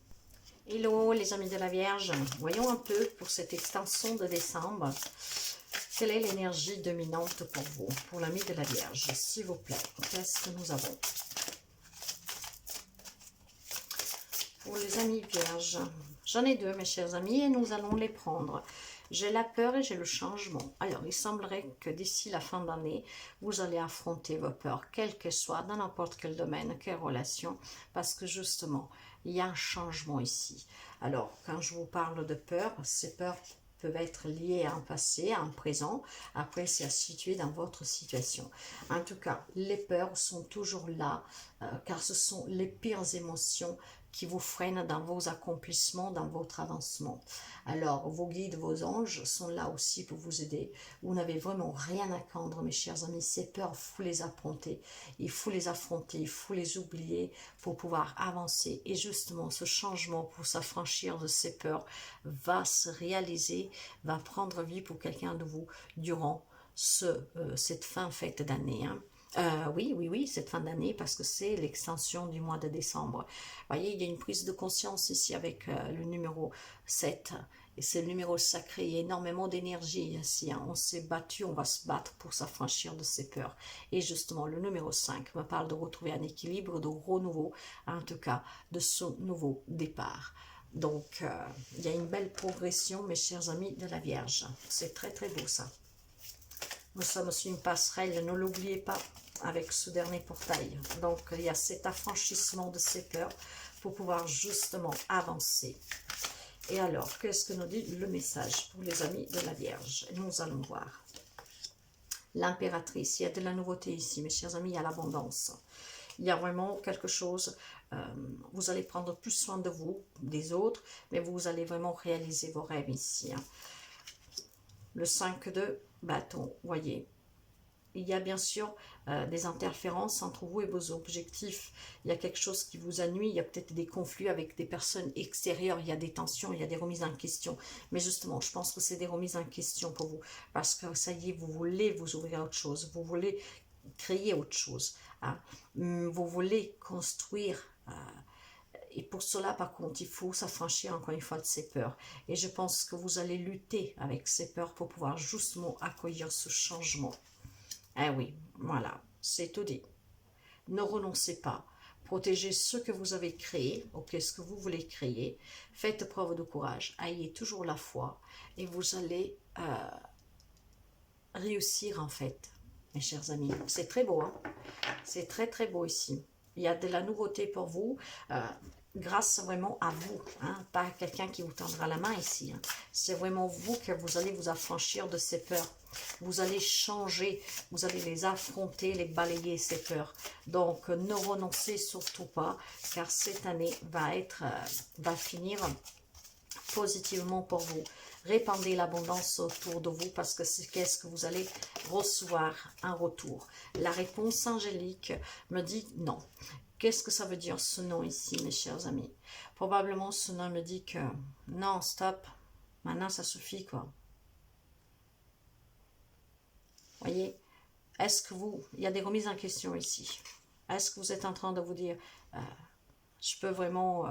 Hello les amis de la Vierge, voyons un peu pour cette extension de décembre, quelle est l'énergie dominante pour vous, pour l'ami de la Vierge, s'il vous plaît, qu'est-ce que nous avons? Pour les amis Vierges, J'en ai deux, mes chers amis, et nous allons les prendre. J'ai la peur et j'ai le changement. Alors, il semblerait que d'ici la fin d'année, vous allez affronter vos peurs, quelles qu'elles soient, dans n'importe quel domaine, quelle relation, parce que justement, il y a un changement ici. Alors, quand je vous parle de peur, ces peurs peuvent être liées à un passé, à un présent. Après, c'est à situer dans votre situation. En tout cas, les peurs sont toujours là, car ce sont les pires émotions qui vous freinent dans vos accomplissements, dans votre avancement. Alors, vos guides, vos anges sont là aussi pour vous aider. Vous n'avez vraiment rien à craindre, mes chers amis. Ces peurs, il faut les affronter. Il faut les affronter, il faut les oublier pour pouvoir avancer. Et justement, ce changement pour s'affranchir de ces peurs va se réaliser, va prendre vie pour quelqu'un de vous durant cette fin fête d'année. Hein. Oui, cette fin d'année, parce que c'est l'extension du mois de décembre. Vous voyez, il y a une prise de conscience ici avec le numéro 7. Et c'est le numéro sacré, il y a énormément d'énergie ici. Hein. On s'est battu, on va se battre pour s'affranchir de ces peurs. Et justement, le numéro 5 me parle de retrouver un équilibre, de renouveau, en tout cas, de ce nouveau départ. Donc, il y a une belle progression, mes chers amis de la Vierge. C'est très, très beau, ça. Nous sommes sur une passerelle, ne l'oubliez pas, avec ce dernier portail. Donc, il y a cet affranchissement de ces peurs pour pouvoir justement avancer. Et alors, qu'est-ce que nous dit le message pour les amis de la Vierge? Nous allons voir. L'impératrice, il y a de la nouveauté ici, mes chers amis, il y a l'abondance. Il y a vraiment quelque chose, vous allez prendre plus soin de vous, des autres, mais vous allez vraiment réaliser vos rêves ici. Hein. Le 5 de bâton, voyez. Il y a bien sûr des interférences entre vous et vos objectifs. Il y a quelque chose qui vous ennuie, il y a peut-être des conflits avec des personnes extérieures, il y a des tensions, il y a des remises en question. Mais justement, je pense que c'est des remises en question pour vous. Parce que ça y est, vous voulez vous ouvrir à autre chose, vous voulez créer autre chose. Hein. Vous voulez construire... Et pour cela, par contre, il faut s'affranchir encore une fois de ces peurs. Et je pense que vous allez lutter avec ces peurs pour pouvoir justement accueillir ce changement. Eh oui, voilà, c'est tout dit. Ne renoncez pas. Protégez ce que vous avez créé, ou qu'est-ce que vous voulez créer. Faites preuve de courage. Ayez toujours la foi. Et vous allez réussir en fait, mes chers amis. C'est très beau, hein? C'est très très beau ici. Il y a de la nouveauté pour vous. Grâce vraiment à vous, hein, pas à quelqu'un qui vous tendra la main ici. Hein. C'est vraiment vous que vous allez vous affranchir de ces peurs. Vous allez changer, vous allez les affronter, les balayer, ces peurs. Donc, ne renoncez surtout pas, car cette année va finir positivement pour vous. Répandez l'abondance autour de vous parce que c'est qu'est-ce que vous allez recevoir en retour. La réponse angélique me dit non. Qu'est-ce que ça veut dire ce nom ici, mes chers amis? Probablement ce nom me dit que non, stop, maintenant ça suffit quoi. Voyez, est-ce que il y a des remises en question ici. Est-ce que vous êtes en train de vous dire, je peux vraiment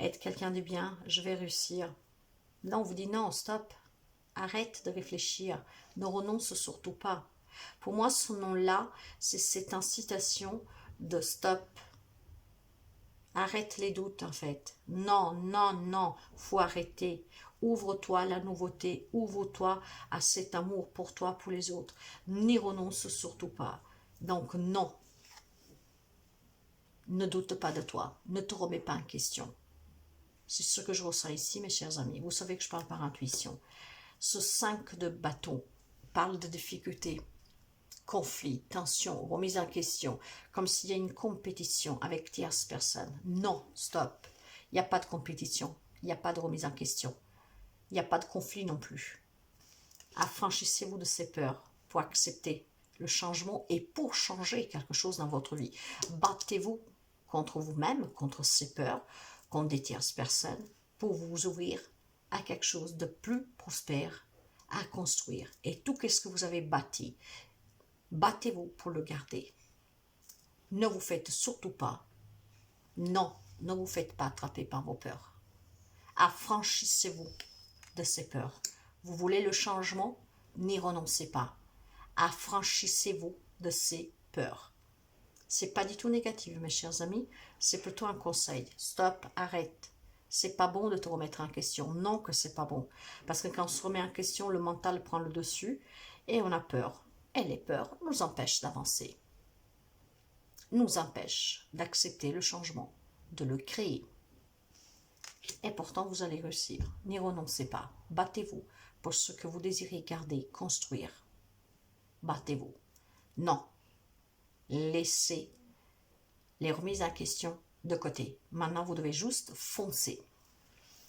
être quelqu'un de bien, je vais réussir? Non, on vous dit non, stop, arrête de réfléchir, ne renonce surtout pas. Pour moi, ce nom-là, c'est cette incitation de stop. Arrête les doutes, en fait. Non, non, non, faut arrêter. Ouvre-toi à la nouveauté, ouvre-toi à cet amour pour toi, pour les autres. N'y renonce surtout pas. Donc, non. Ne doute pas de toi. Ne te remets pas en question. C'est ce que je ressens ici, mes chers amis. Vous savez que je parle par intuition. Ce 5 de bâton parle de difficultés. Conflit, tension, remise en question, comme s'il y a une compétition avec tierces personnes. Non, stop. Il n'y a pas de compétition, il n'y a pas de remise en question, il n'y a pas de conflit non plus. Affranchissez-vous de ces peurs pour accepter le changement et pour changer quelque chose dans votre vie. Battez-vous contre vous-même, contre ces peurs, contre des tierces personnes, pour vous ouvrir à quelque chose de plus prospère à construire. Et tout ce que vous avez bâti, battez-vous pour le garder. Ne vous faites surtout pas, non, ne vous faites pas attraper par vos peurs. Affranchissez-vous de ces peurs. Vous voulez le changement? N'y renoncez pas. Affranchissez-vous de ces peurs. C'est pas du tout négatif, mes chers amis. C'est plutôt un conseil. Stop, arrête. C'est pas bon de te remettre en question. Non que c'est pas bon. Parce que quand on se remet en question, le mental prend le dessus et on a peur. Et les peurs nous empêchent d'avancer. Nous empêchent d'accepter le changement, de le créer. Et pourtant, vous allez réussir. N'y renoncez pas. Battez-vous pour ce que vous désirez garder, construire. Battez-vous. Non. Laissez les remises en question de côté. Maintenant, vous devez juste foncer.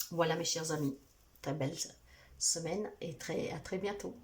Voilà, mes chers amis. Très belle semaine et à très bientôt.